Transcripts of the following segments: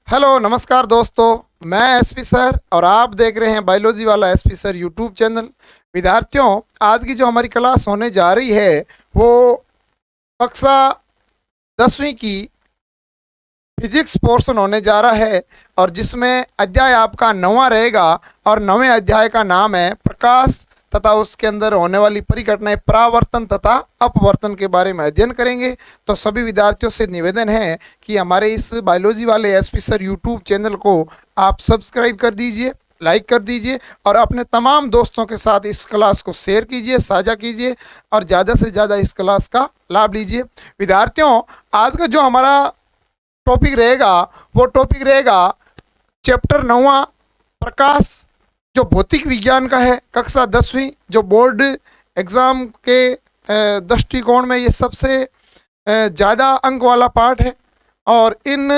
Hello नमस्कार दोस्तों, मैं एसपी सर और आप देख रहे हैं बायोलॉजी वाला एसपी सर यूट्यूब चैनल। विद्यार्थियों, आज की जो हमारी क्लास होने जा रही है वो कक्षा 10वीं की फिजिक्स पोर्शन होने जा रहा है और जिसमें अध्याय आपका 9वां रहेगा और 9वें अध्याय का नाम है प्रकाश तथा उसके अंदर होने वाली परिघटनाएं परावर्तन तथा अपवर्तन के बारे में अध्ययन करेंगे। तो सभी विद्यार्थियों से निवेदन है कि हमारे इस बायोलॉजी वाले एसपी सर यूट्यूब चैनल को आप सब्सक्राइब कर दीजिए, लाइक कर दीजिए और अपने तमाम दोस्तों के साथ इस क्लास को शेयर कीजिए, साझा कीजिए और ज़्यादा से ज़्यादा इस क्लास का लाभ लीजिए। विद्यार्थियों, आज का जो हमारा टॉपिक रहेगा वो टॉपिक रहेगा चैप्टर 9वां प्रकाश, जो भौतिक विज्ञान का है, कक्षा 10वीं, जो बोर्ड एग्ज़ाम के दृष्टिकोण में ये सबसे ज़्यादा अंक वाला पार्ट है। और इन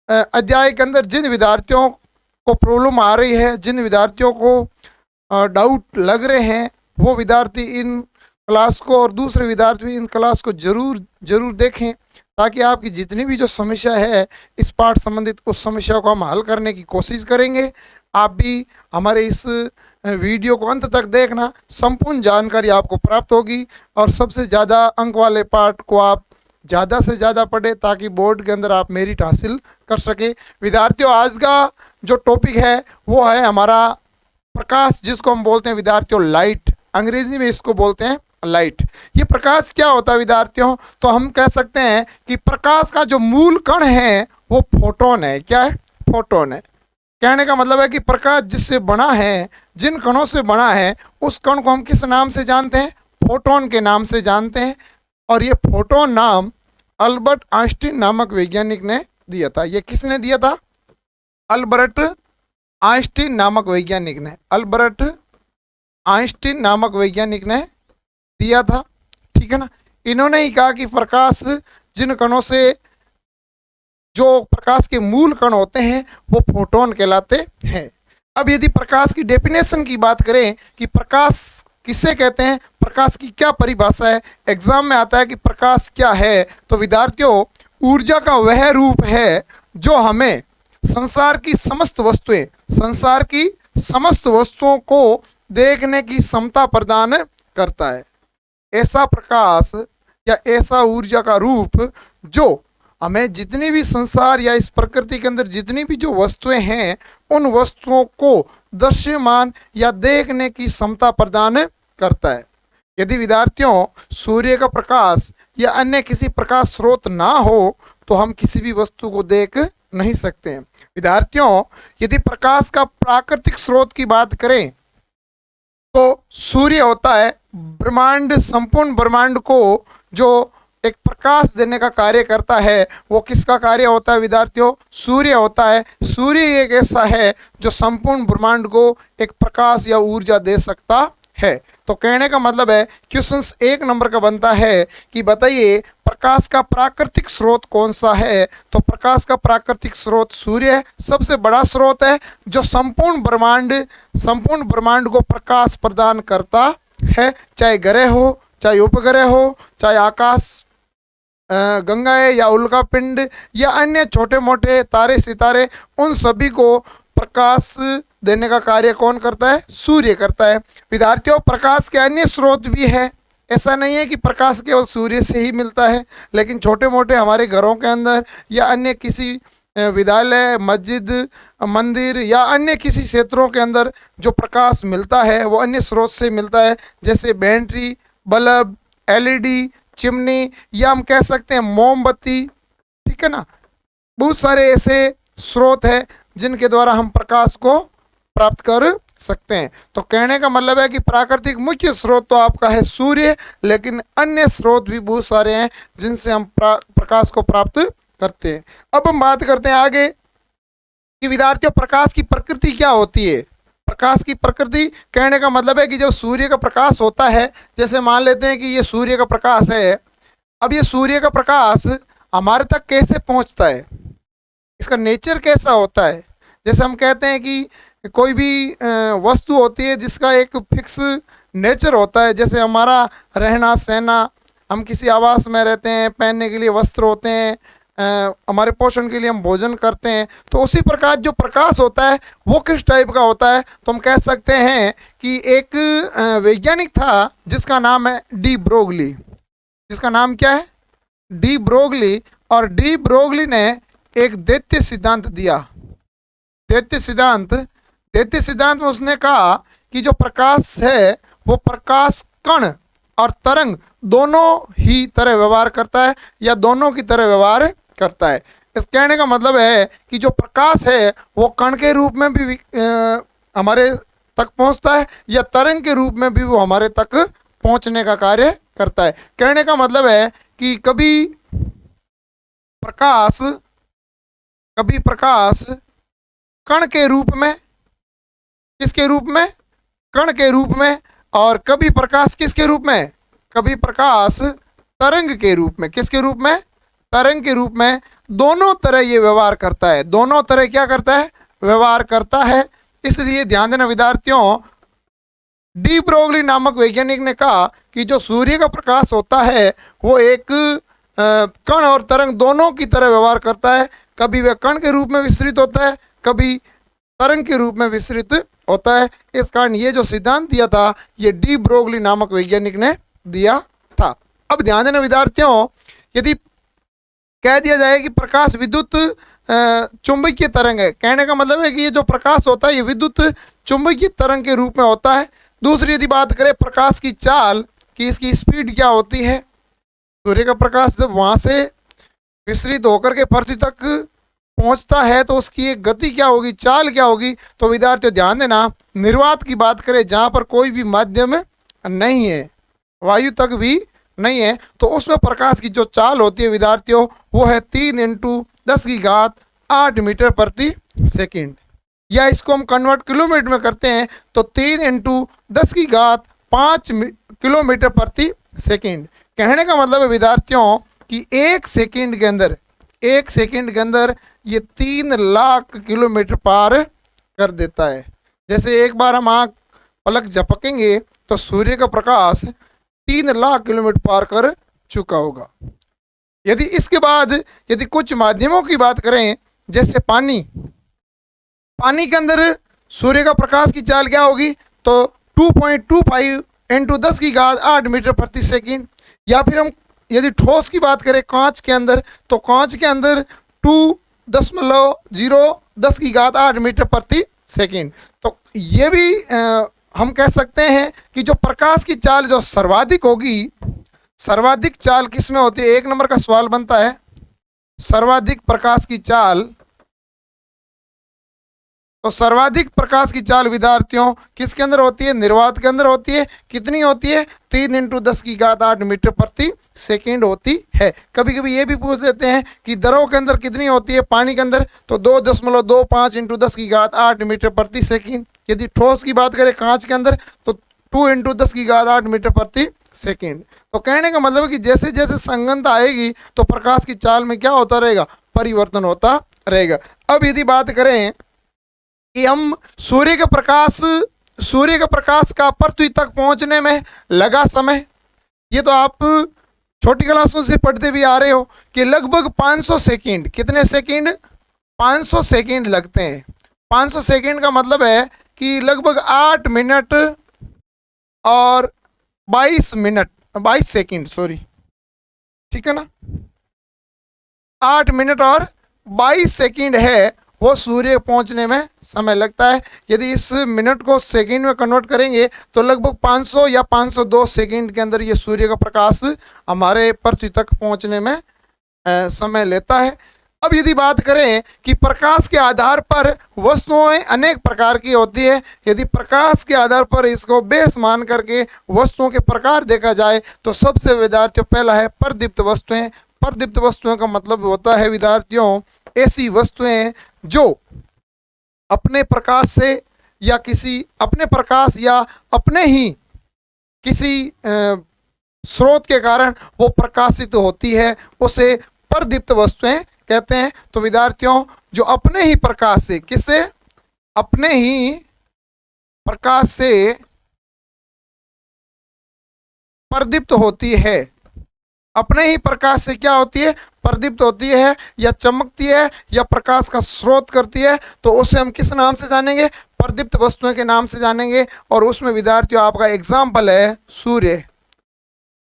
अध्याय के अंदर जिन विद्यार्थियों को प्रॉब्लम आ रही है, जिन विद्यार्थियों को डाउट लग रहे हैं, वो विद्यार्थी इन क्लास को और दूसरे विद्यार्थी भी इन क्लास को ज़रूर देखें ताकि आपकी जितनी भी जो समस्या है इस पाठ संबंधित उस समस्या को हम हल करने की कोशिश करेंगे। आप भी हमारे इस वीडियो को अंत तक देखना, संपूर्ण जानकारी आपको प्राप्त होगी और सबसे ज़्यादा अंक वाले पार्ट को आप ज़्यादा से ज़्यादा पढ़ें ताकि बोर्ड के अंदर आप मेरिट हासिल कर सके। विद्यार्थियों, आज का जो टॉपिक है वो है हमारा प्रकाश, जिसको हम बोलते हैं विद्यार्थियों लाइट, अंग्रेजी में इसको बोलते हैं लाइट। ये प्रकाश क्या होता है विद्यार्थियों? तो हम कह सकते हैं कि प्रकाश का जो मूल कण है वो फोटोन है। क्या है? फोटोन है। कहने का मतलब है कि प्रकाश जिससे बना है, जिन कणों से बना है, उस कण को हम किस नाम से जानते हैं? फोटोन के नाम से जानते हैं। और ये फोटोन नाम अल्बर्ट आइंस्टीन नामक वैज्ञानिक ने दिया था। ये किसने दिया था? अल्बर्ट आइंस्टीन नामक वैज्ञानिक ने, अल्बर्ट आइंस्टीन नामक वैज्ञानिक ने दिया था। ठीक है ना? इन्होंने ही कहा कि प्रकाश जिन कणों से, जो प्रकाश के मूल कण होते हैं वो फोटोन कहलाते हैं। अब यदि प्रकाश की डेफिनेशन की बात करें कि प्रकाश किसे कहते हैं, प्रकाश की क्या परिभाषा है, एग्जाम में आता है कि प्रकाश क्या है, तो विद्यार्थियों ऊर्जा का वह रूप है जो हमें संसार की समस्त वस्तुओं को देखने की क्षमता प्रदान करता है। ऐसा प्रकाश या ऐसा ऊर्जा का रूप जो हमें जितनी भी संसार या इस प्रकृति के अंदर जितनी भी जो वस्तुएं हैं उन वस्तुओं को दृश्यमान या देखने की क्षमता प्रदान करता है। यदि विद्यार्थियों सूर्य का प्रकाश या अन्य किसी प्रकाश स्रोत ना हो तो हम किसी भी वस्तु को देख नहीं सकते हैं। विद्यार्थियों, यदि प्रकाश का प्राकृतिक स्रोत की बात करें तो सूर्य होता है। ब्रह्मांड, संपूर्ण ब्रह्मांड को जो एक प्रकाश देने का कार्य करता है वो किसका कार्य होता है विद्यार्थियों? सूर्य होता है। सूर्य एक ऐसा है जो संपूर्ण ब्रह्मांड को एक प्रकाश या ऊर्जा दे सकता है। तो कहने का मतलब है क्वेश्चन 1 नंबर का बनता है कि बताइए प्रकाश का प्राकृतिक स्रोत कौन सा है? तो प्रकाश का प्राकृतिक स्रोत सूर्य है, सबसे बड़ा स्रोत है जो संपूर्ण ब्रह्मांड को प्रकाश प्रदान करता है। चाहे ग्रह हो, चाहे उपग्रह हो, चाहे आकाश गंगाएं या उल्का पिंड या अन्य छोटे मोटे तारे सितारे, उन सभी को प्रकाश देने का कार्य कौन करता है? सूर्य करता है। विद्यार्थियों, प्रकाश के अन्य स्रोत भी है। ऐसा नहीं है कि प्रकाश केवल सूर्य से ही मिलता है, लेकिन छोटे मोटे हमारे घरों के अंदर या अन्य किसी विद्यालय, मस्जिद, मंदिर या अन्य किसी क्षेत्रों के अंदर जो प्रकाश मिलता है वो अन्य स्रोत से मिलता है, जैसे बैटरी, बल्ब, एलईडी, चिमनी या हम कह सकते हैं मोमबत्ती। ठीक है ना? बहुत सारे ऐसे स्रोत हैं जिनके द्वारा हम प्रकाश को प्राप्त कर सकते हैं। तो कहने का मतलब है कि प्राकृतिक मुख्य स्रोत तो आपका है सूर्य, लेकिन अन्य स्रोत भी बहुत सारे हैं जिनसे हम प्रकाश को प्राप्त करते हैं। अब हम बात करते हैं आगे कि विद्यार्थियों प्रकाश की प्रकृति क्या होती है। प्रकाश की प्रकृति कहने का मतलब है कि जब सूर्य का प्रकाश होता है, जैसे मान लेते हैं कि ये सूर्य का प्रकाश है, अब ये सूर्य का प्रकाश हमारे तक कैसे पहुंचता है, इसका नेचर कैसा होता है। जैसे हम कहते हैं कि कोई भी वस्तु होती है जिसका एक फिक्स नेचर होता है, जैसे हमारा रहना सहना, हम किसी आवास में रहते हैं, पहनने के लिए वस्त्र होते हैं, हमारे पोषण के लिए हम भोजन करते हैं, तो उसी प्रकार जो प्रकाश होता है वो किस टाइप का होता है, तो हम कह सकते हैं कि एक वैज्ञानिक था जिसका नाम है डी ब्रोगली। जिसका नाम क्या है? De Broglie. और डी ब्रोगली ने एक दैत्य सिद्धांत दिया। दैत्य सिद्धांत में उसने कहा कि जो प्रकाश है वो प्रकाश कण और तरंग दोनों ही तरह व्यवहार करता है या दोनों की तरह व्यवहार करता है। इस कहने का मतलब है कि जो प्रकाश है वो कण के रूप में भी हमारे तक पहुंचता है या तरंग के रूप में भी वो हमारे तक पहुंचने का कार्य करता है। कहने का मतलब है कि कभी प्रकाश कण के रूप में, किसके रूप में? कण के रूप में। और कभी प्रकाश किसके रूप में? कभी प्रकाश तरंग के रूप में। किसके रूप में? तरंग के रूप में। दोनों तरह ये व्यवहार करता है। दोनों तरह क्या करता है? व्यवहार करता है। इसलिए ध्यान देना विद्यार्थियों, डी ब्रोगली नामक वैज्ञानिक ने कहा कि जो सूर्य का प्रकाश होता है वो एक कण और तरंग दोनों की तरह व्यवहार करता है। कभी वह कण के रूप में विस्तृत होता है, कभी तरंग के रूप में विस्तृत होता है। इस कारण ये जो सिद्धांत दिया था ये डी ब्रोगली नामक वैज्ञानिक ने दिया था। अब ध्यान देना विद्यार्थियों, यदि कह दिया जाए कि प्रकाश विद्युत चुंबकीय तरंग है, कहने का मतलब है कि ये जो प्रकाश होता है ये विद्युत चुंबकीय तरंग के रूप में होता है। दूसरी यदि बात करें प्रकाश की चाल कि इसकी स्पीड क्या होती है, सूर्य का प्रकाश जब वहाँ से विस्तृत होकर के पृथ्वी तक पहुंचता है तो उसकी एक गति क्या होगी, चाल क्या होगी। तो विद्यार्थियों ध्यान देना, निर्वात की बात करें जहाँ पर कोई भी माध्यम नहीं है, वायु तक भी नहीं है, तो उसमें प्रकाश की जो चाल होती है विद्यार्थियों वो है 3×10⁸ मीटर प्रति सेकंड। या इसको हम कन्वर्ट किलोमीटर में करते हैं तो 3×10⁵ किलोमीटर प्रति सेकंड। कहने का मतलब है विद्यार्थियों कि एक सेकंड के अंदर ये 3 लाख किलोमीटर पार कर देता है। जैसे एक बार हम आँख पलक झपकेंगे तो सूर्य का प्रकाश 3 लाख किलोमीटर पार कर चुका होगा। यदि इसके बाद यदि कुछ माध्यमों की बात करें जैसे पानी के अंदर सूर्य का प्रकाश की चाल क्या होगी, तो 2.25 × 10⁸ मीटर प्रति सेकंड। या फिर हम यदि ठोस की बात करें कांच के अंदर, तो कांच के अंदर 2.010⁸ मीटर प्रति सेकंड। तो ये भी हम कह सकते हैं कि जो प्रकाश की चाल जो सर्वाधिक होगी, सर्वाधिक चाल किस में होती है? 1 नंबर का सवाल बनता है, सर्वाधिक प्रकाश की चाल। तो सर्वाधिक प्रकाश की चाल विद्यार्थियों किसके अंदर होती है? निर्वात के अंदर होती है। कितनी होती है? 3×10⁸ मीटर प्रति सेकंड होती है। कभी कभी ये भी पूछ लेते हैं कि द्रव के अंदर कितनी होती है पानी के अंदर, तो 2.25 × 10⁸ मीटर प्रति सेकंड। यदि ठोस की बात करें कांच के अंदर तो 2×10⁸ मीटर प्रति सेकंड। तो कहने का मतलब है कि जैसे जैसे संगतता आएगी तो प्रकाश की चाल में क्या होता रहेगा? परिवर्तन होता रहेगा। अब यदि बात करें कि हम सूर्य का प्रकाश का पृथ्वी तक पहुंचने में लगा समय, ये तो आप छोटी क्लासों से पढ़ते भी आ रहे हो कि लगभग 500 सेकंड। कितने सेकंड? 500 सेकंड लगते हैं। 500 सेकंड का मतलब है कि लगभग 8 मिनट और 22 सेकंड, सॉरी, ठीक है ना, 8 मिनट और 22 सेकंड है वो सूर्य पहुंचने में समय लगता है। यदि इस मिनट को सेकंड में कन्वर्ट करेंगे तो लगभग 500 या 502 सेकंड के अंदर ये सूर्य का प्रकाश हमारे पृथ्वी तक पहुंचने में समय लेता है। अब यदि बात करें कि प्रकाश के आधार पर वस्तुएं अनेक प्रकार की होती है, यदि प्रकाश के आधार पर इसको बेस मान करके वस्तुओं के प्रकार देखा जाए तो सबसे विद्यार्थियों पहला है प्रदीप्त वस्तुएं। प्रदीप्त वस्तुओं का मतलब होता है विद्यार्थियों ऐसी वस्तुएं जो अपने प्रकाश से या अपने ही किसी स्रोत के कारण वो प्रकाशित होती है, उसे प्रदीप्त वस्तुएं कहते हैं। तो विद्यार्थियों जो अपने ही प्रकाश से, किससे? अपने ही प्रकाश से प्रदीप्त होती है, अपने ही प्रकाश से क्या होती है, प्रदीप्त होती है या चमकती है या प्रकाश का स्रोत करती है, तो उसे हम किस नाम से जानेंगे, प्रदीप्त वस्तुएं के नाम से जानेंगे। और उसमें विद्यार्थियों आपका एग्जाम्पल है सूर्य,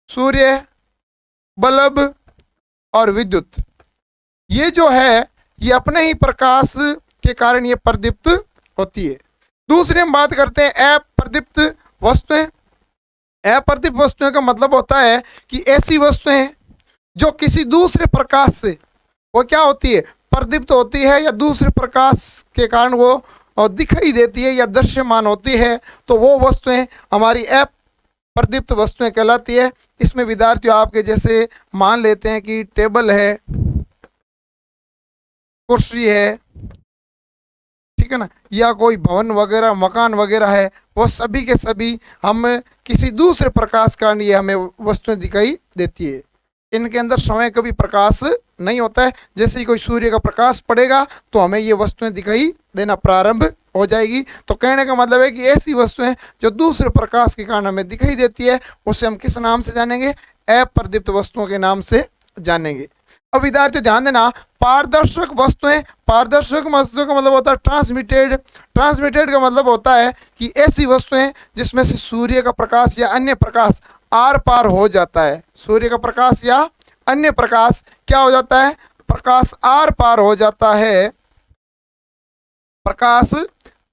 सूर्य, बल्ब और विद्युत। ये जो है ये अपने ही प्रकाश के कारण ये प्रदीप्त होती है। दूसरी हम बात करते हैं अप्रदीप्त वस्तुएं। अप्रदीप्त वस्तुएं का मतलब होता है कि ऐसी वस्तुएं जो किसी दूसरे प्रकाश से वो क्या होती है, प्रदीप्त होती है या दूसरे प्रकाश के कारण वो दिखाई देती है या दृश्यमान होती है, तो वो वस्तुएं हमारी अप्रदीप्त वस्तुएं कहलाती है। इसमें विद्यार्थियों आपके जैसे मान लेते हैं कि टेबल है, कुर्सी है, ठीक है ना, या कोई भवन वगैरह मकान वगैरह है, वो सभी के सभी हम किसी दूसरे प्रकाश का ये हमें वस्तुएं दिखाई देती है। इनके अंदर समय कभी प्रकाश नहीं होता है। जैसे ही कोई सूर्य का प्रकाश पड़ेगा तो हमें ये वस्तुएं दिखाई देना प्रारंभ हो जाएगी। तो कहने का मतलब है कि ऐसी वस्तुएं जो दूसरे प्रकाश के कारण हमें दिखाई देती है उसे हम किस नाम से जानेंगे, अप्रदीप्त वस्तुओं के नाम से जानेंगे। अब विद्यार्थियों ध्यान देना, पारदर्शक वस्तुएं, पारदर्शक वस्तुओं का मतलब होता है ट्रांसमिटेड। ट्रांसमिटेड का मतलब होता है कि ऐसी वस्तुएं जिसमें से सूर्य का प्रकाश या अन्य प्रकाश आर पार हो जाता है। सूर्य का प्रकाश या अन्य प्रकाश क्या हो जाता है, प्रकाश आर पार हो जाता है, प्रकाश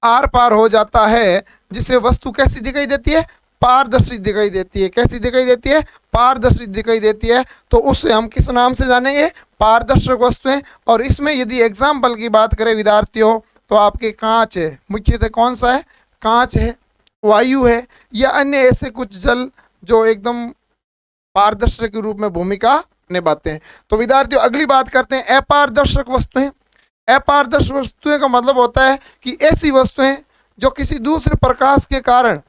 आर पार हो जाता है, जिससे वस्तु कैसी दिखाई देती है, पारदर्शी दिखाई देती है। कैसी दिखाई देती है, पारदर्शी दिखाई देती है। तो उसे हम किस नाम से जानेंगे, पारदर्शक वस्तुएं। और इसमें यदि एग्जाम्पल की बात करें विद्यार्थियों तो आपके कांच है, मुख्यतः कौन सा है, कांच है, वायु है, या अन्य ऐसे कुछ जल जो एकदम पारदर्शक के रूप में भूमिका निभाते हैं। तो विद्यार्थियों अगली बात करते हैं अपारदर्शक वस्तुएं। अपारदर्शक वस्तुएं का मतलब होता है कि ऐसी वस्तुएं जो किसी दूसरे प्रकाश के कारण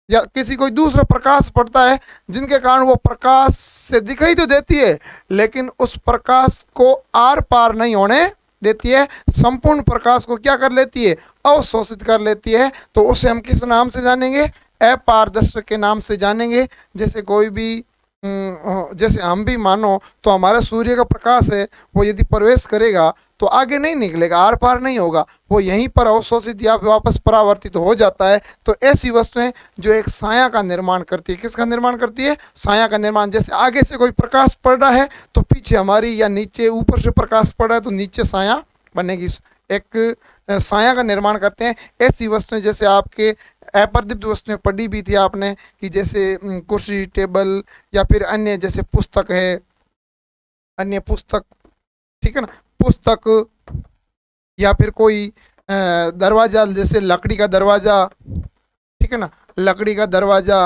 या किसी कोई दूसरा प्रकाश पड़ता है जिनके कारण वो प्रकाश से दिखाई तो देती है लेकिन उस प्रकाश को आर पार नहीं होने देती है, संपूर्ण प्रकाश को क्या कर लेती है, अवशोषित कर लेती है। तो उसे हम किस नाम से जानेंगे, अपारदर्शक के नाम से जानेंगे। जैसे कोई भी जैसे हम भी मानो तो हमारा सूर्य का प्रकाश है, वो यदि प्रवेश करेगा तो आगे नहीं निकलेगा, आर पार नहीं होगा, वो यहीं पर अवशोषित या वापस परावर्तित हो जाता है। तो ऐसी वस्तुएं जो एक साया का निर्माण करती है, किसका निर्माण करती है, साया का निर्माण। जैसे आगे से कोई प्रकाश पड़ रहा है तो पीछे हमारी, या नीचे ऊपर से प्रकाश पड़ रहा है तो नीचे साया बनेगी, एक साया का निर्माण करते हैं। ऐसी वस्तुएं जैसे आपके अप्रदीप्त वस्तुएं पढ़ी भी थी आपने कि जैसे कुर्सी, टेबल, या फिर अन्य जैसे पुस्तक है, अन्य पुस्तक, ठीक है ना, पुस्तक, या फिर कोई दरवाजा, जैसे लकड़ी का दरवाजा, ठीक है ना, लकड़ी का दरवाजा,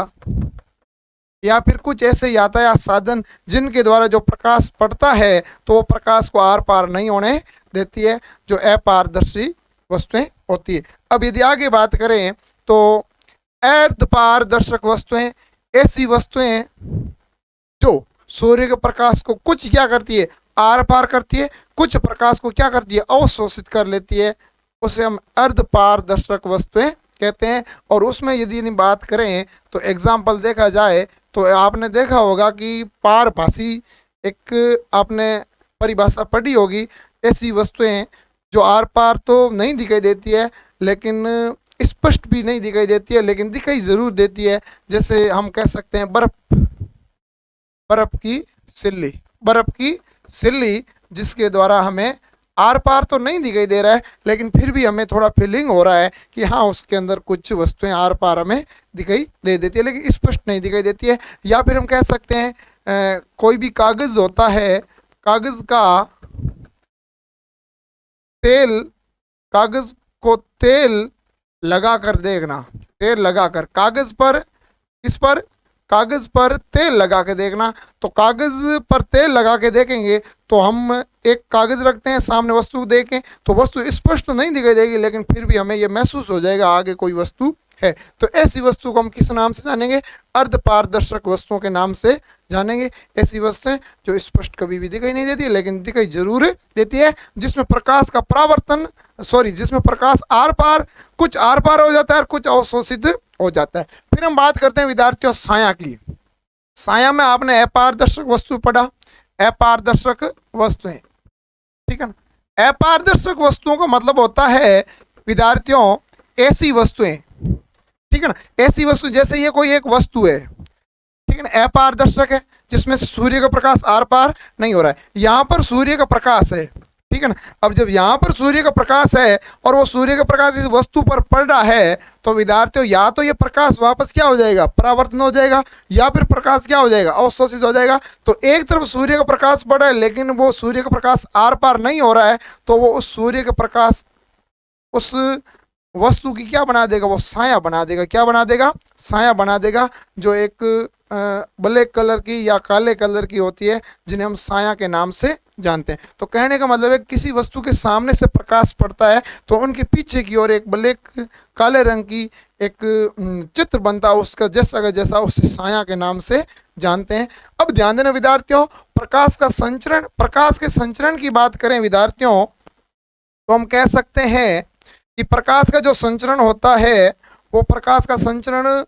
या फिर कुछ ऐसे यातायात साधन जिनके द्वारा जो प्रकाश पड़ता है तो वो प्रकाश को आर पार नहीं होने देती है, जो अपारदर्शी वस्तुएं होती है। अब यदि आगे बात करें तो अर्धपारदर्शक वस्तुएं, ऐसी वस्तुएं जो सूर्य के प्रकाश को कुछ क्या करती है, आर पार करती है, कुछ प्रकाश को क्या करती है, अवशोषित कर लेती है, उसे हम अर्धपारदर्शक वस्तुएं कहते हैं। और उसमें यदि बात करें तो एग्जाम्पल देखा जाए तो आपने देखा होगा कि पारभासी एक आपने परिभाषा पढ़ी होगी, ऐसी वस्तुएं जो आर पार तो नहीं दिखाई देती है लेकिन स्पष्ट भी नहीं दिखाई देती है, लेकिन दिखाई जरूर देती है। जैसे हम कह सकते हैं बर्फ, बर्फ की सिल्ली, बर्फ की सिल्ली, जिसके द्वारा हमें आर पार तो नहीं दिखाई दे रहा है लेकिन फिर भी हमें थोड़ा फीलिंग हो रहा है कि हाँ उसके अंदर कुछ वस्तुएं आर पार हमें दिखाई दे देती है लेकिन स्पष्ट नहीं दिखाई देती है। या फिर हम कह सकते हैं कोई भी कागज होता है, कागज का तेल, कागज को तेल लगाकर देखना, तेल लगाकर कागज पर, किस पर, कागज पर तेल लगा के देखना। तो कागज पर तेल लगा के देखेंगे तो हम एक कागज रखते हैं, सामने वस्तु देखें तो वस्तु स्पष्ट नहीं दिखाई देगी लेकिन फिर भी हमें यह महसूस हो जाएगा आगे कोई वस्तु है। तो ऐसी वस्तु को हम किस नाम से जानेंगे, अर्धपारदर्शक वस्तुओं के नाम से जानेंगे। ऐसी वस्तुएं जो स्पष्ट कभी भी दिखाई नहीं देती लेकिन दिखाई जरूर देती है, जिसमें प्रकाश का परावर्तन, जिसमें प्रकाश आर पार, कुछ आर पार हो जाता है और कुछ अवशोषित हो जाता है। फिर हम बात करते हैं विद्यार्थियों साया की। साया में आपने अपारदर्शक वस्तु पढ़ा, अपारदर्शक वस्तुएं, ठीक है ना। अपारदर्शक वस्तुओं का मतलब होता है विद्यार्थियों ऐसी वस्तुएं, ठीक है ना, ऐसी वस्तु जैसे ये कोई एक वस्तु है, ठीक है ना, अपारदर्शक है, जिसमें से सूर्य का प्रकाश आर पार नहीं हो रहा है। यहां पर सूर्य का प्रकाश है, ठीक है ना। अब जब यहां पर सूर्य का प्रकाश है और वो सूर्य का प्रकाश इस वस्तु पर पड़ रहा है, तो विद्यार्थियों या तो ये प्रकाश वापस क्या हो जाएगा, परावर्तन हो जाएगा, या फिर प्रकाश क्या हो जाएगा, अवशोषित हो जाएगा। तो एक तरफ सूर्य का प्रकाश पड़ रहा है लेकिन वो सूर्य का प्रकाश आर पार नहीं हो रहा है, तो वो उस सूर्य का प्रकाश उस वस्तु की क्या बना देगा, वो साया बना देगा। क्या बना देगा, साया बना देगा, जो एक ब्लैक कलर की या काले कलर की होती है, जिन्हें हम साया के नाम से जानते हैं। तो कहने का मतलब है किसी वस्तु के सामने से प्रकाश पड़ता है तो उनके पीछे की ओर एक ब्लैक काले रंग की एक चित्र बनता है उसका, जैसा का जैसा, उसे साया के नाम से जानते हैं। अब ध्यान देना विद्यार्थियों, प्रकाश का संचरण, प्रकाश के संचरण की बात करें विद्यार्थियों, तो हम कह सकते हैं कि प्रकाश का जो संचरण होता है वो प्रकाश का संचरण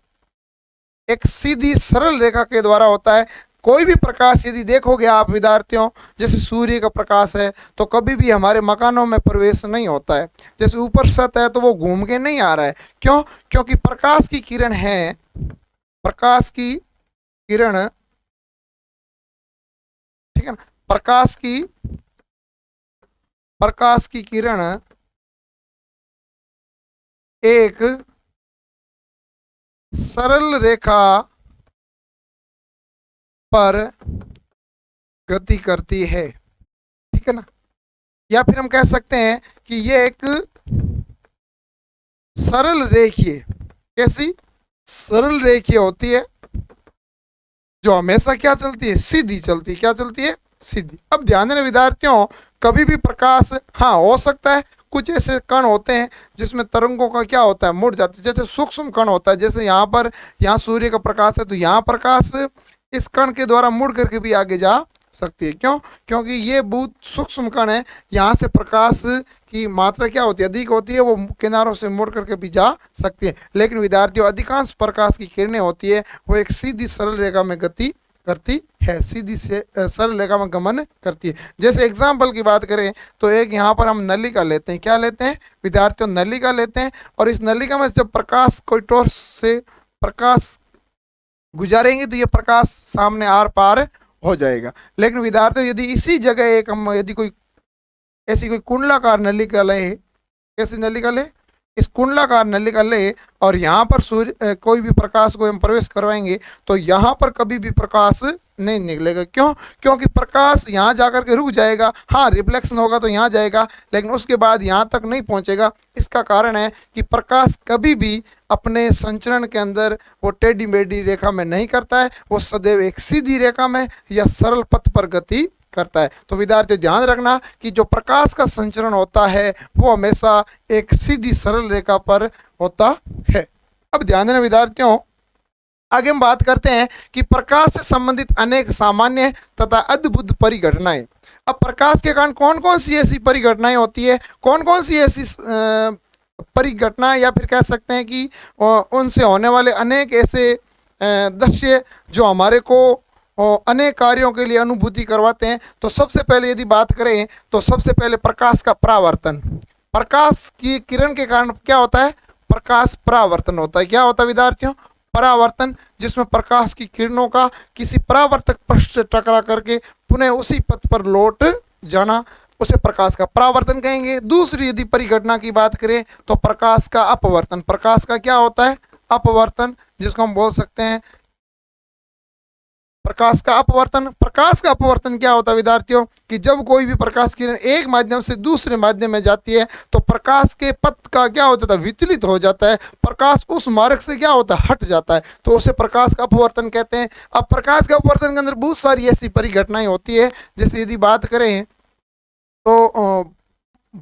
एक सीधी सरल रेखा के द्वारा होता है। कोई भी प्रकाश यदि देखोगे आप विद्यार्थियों, जैसे सूर्य का प्रकाश है तो कभी भी हमारे मकानों में प्रवेश नहीं होता है। जैसे ऊपर छत है तो वो घूम के नहीं आ रहा है, क्यों, क्योंकि प्रकाश की किरण है, प्रकाश की किरण, ठीक है ना, प्रकाश की किरण एक सरल रेखा पर गति करती है, ठीक है ना। या फिर हम कह सकते हैं कि ये एक सरल रेखीय, कैसी, सरल रेखीय होती है जो हमेशा क्या चलती है, सीधी चलती है। क्या चलती है, सीधी। अब ध्यान देना विद्यार्थियों, कभी भी प्रकाश, हाँ हो सकता है कुछ ऐसे कण होते हैं जिसमें तरंगों का क्या होता है, मुड़ जाते हैं, जैसे सूक्ष्म कण होता है। जैसे यहाँ पर, यहाँ सूर्य का प्रकाश है तो यहाँ प्रकाश इस कण के द्वारा मुड़ करके भी आगे जा सकती है। क्यों, क्योंकि ये बहुत सूक्ष्म कण है, यहाँ से प्रकाश की मात्रा क्या होती है, अधिक होती है, वो किनारों से मुड़ करके भी जा सकती है। लेकिन विद्यार्थियों अधिकांश प्रकाश की किरणें होती है वो एक सीधी सरल रेखा में गति करती है, सीधी से सरल रेखा में गमन करती है। जैसे एग्जाम्पल की बात करें तो एक यहाँ पर हम नलिका लेते हैं, क्या लेते हैं विद्यार्थियों, नलिका लेते हैं, और इस नलिका में जब प्रकाश कोई टॉर्च से प्रकाश गुजारेंगे तो ये प्रकाश सामने आर पार हो जाएगा। लेकिन विद्यार्थियों यदि इसी जगह एक हम यदि कोई ऐसी कोई कुंडलाकार नलिका ले, कैसी नलिका ले, इस कुंडलाकार नलिका ले, और यहाँ पर सूर्य कोई भी प्रकाश को हम प्रवेश करवाएंगे तो यहाँ पर कभी भी प्रकाश नहीं निकलेगा। क्यों, क्योंकि प्रकाश यहाँ जाकर के रुक जाएगा, हाँ रिफ्लेक्शन होगा तो यहाँ जाएगा लेकिन उसके बाद यहाँ तक नहीं पहुँचेगा। इसका कारण है कि प्रकाश कभी भी अपने संचरण के अंदर वो टेढ़ी मेढ़ी रेखा में नहीं करता है, वो सदैव एक सीधी रेखा में या सरल पथ पर गति करता है। तो विद्यार्थियों ध्यान रखना कि जो प्रकाश का संचरण होता है वो हमेशा एक सीधी सरल रेखा पर होता है। अब ध्यान देना विद्यार्थियों, आगे हम बात करते हैं कि प्रकाश से संबंधित अनेक सामान्य तथा अद्भुत परिघटनाएं। अब प्रकाश के कारण कौन कौन सी ऐसी परिघटनाएं होती है, कौन कौन सी ऐसी परिघटना, या फिर कह सकते हैं कि उनसे होने वाले अनेक ऐसे दृश्य जो हमारे को अनेक कार्यों के लिए अनुभूति करवाते हैं। तो सबसे पहले यदि बात करें तो सबसे पहले प्रकाश का परावर्तन। प्रकाश की किरण के कारण क्या होता है, प्रकाश परावर्तन होता है। क्या होता है विद्यार्थियों, परावर्तन, जिसमें प्रकाश की किरणों का किसी परावर्तक पृष्ठ से टकरा करके पुनः उसी पथ पर लौट जाना, उसे प्रकाश का परावर्तन कहेंगे। दूसरी यदि परिघटना की बात करें तो प्रकाश का अपवर्तन। प्रकाश का क्या होता है, अपवर्तन, जिसको हम बोल सकते हैं प्रकाश का अपवर्तन। प्रकाश का अपवर्तन क्या होता है विद्यार्थियों, कि जब कोई भी प्रकाश किरण एक माध्यम से दूसरे माध्यम में जाती है तो प्रकाश के पथ का क्या हो जाता है, विचलित हो जाता है, प्रकाश उस मार्ग से क्या होता है, हट जाता है, तो उसे प्रकाश का अपवर्तन कहते हैं। अब प्रकाश का अपवर्तन के अंदर बहुत सारी ऐसी परिघटनाएं होती है। जैसे यदि बात करें तो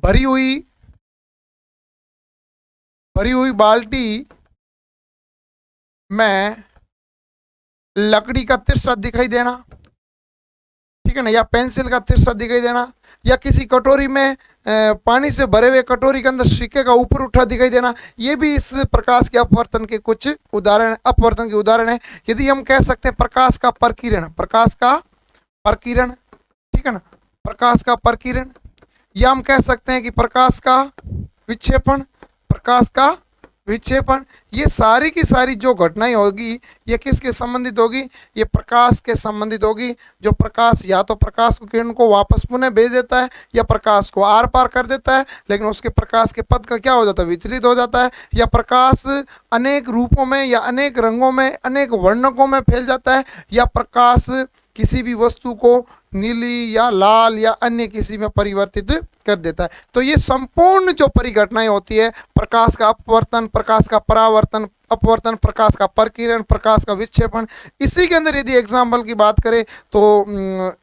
भरी हुई बाल्टी में लकड़ी का तिरछा दिखाई देना, ठीक है ना, या पेंसिल का तिरछा दिखाई देना, या किसी कटोरी में पानी से भरे हुए कटोरी के अंदर सिक्के का ऊपर उठा दिखाई देना, ये भी इस प्रकाश के अपवर्तन के कुछ उदाहरण, अपवर्तन के उदाहरण है। यदि हम कह सकते हैं प्रकाश का प्रकीर्ण, प्रकाश का प्रकीर्ण, ठीक है ना, प्रकाश का प्रकीर्ण, या हम कह सकते हैं कि प्रकाश का विक्षेपण, प्रकाश का विक्षेपण, ये सारी की सारी जो घटनाएं होगी ये किसके संबंधित होगी, ये प्रकाश के संबंधित होगी। जो प्रकाश या तो प्रकाश किरण को वापस पुनः भेज देता है या प्रकाश को आर पार कर देता है, लेकिन उसके प्रकाश के पथ का क्या हो जाता है, विचलित हो जाता है, या प्रकाश अनेक रूपों में या अनेक रंगों में, अनेक वर्णकों में फैल जाता है, या प्रकाश किसी भी वस्तु को नीली या लाल या अन्य किसी में परिवर्तित कर देता है। तो ये संपूर्ण जो परिघटनाएं होती है, प्रकाश का अपवर्तन, प्रकाश का परावर्तन, अपवर्तन, प्रकाश का प्रकीर्ण, प्रकाश का विक्षेपण, इसी के अंदर यदि एग्जाम्पल की बात करें तो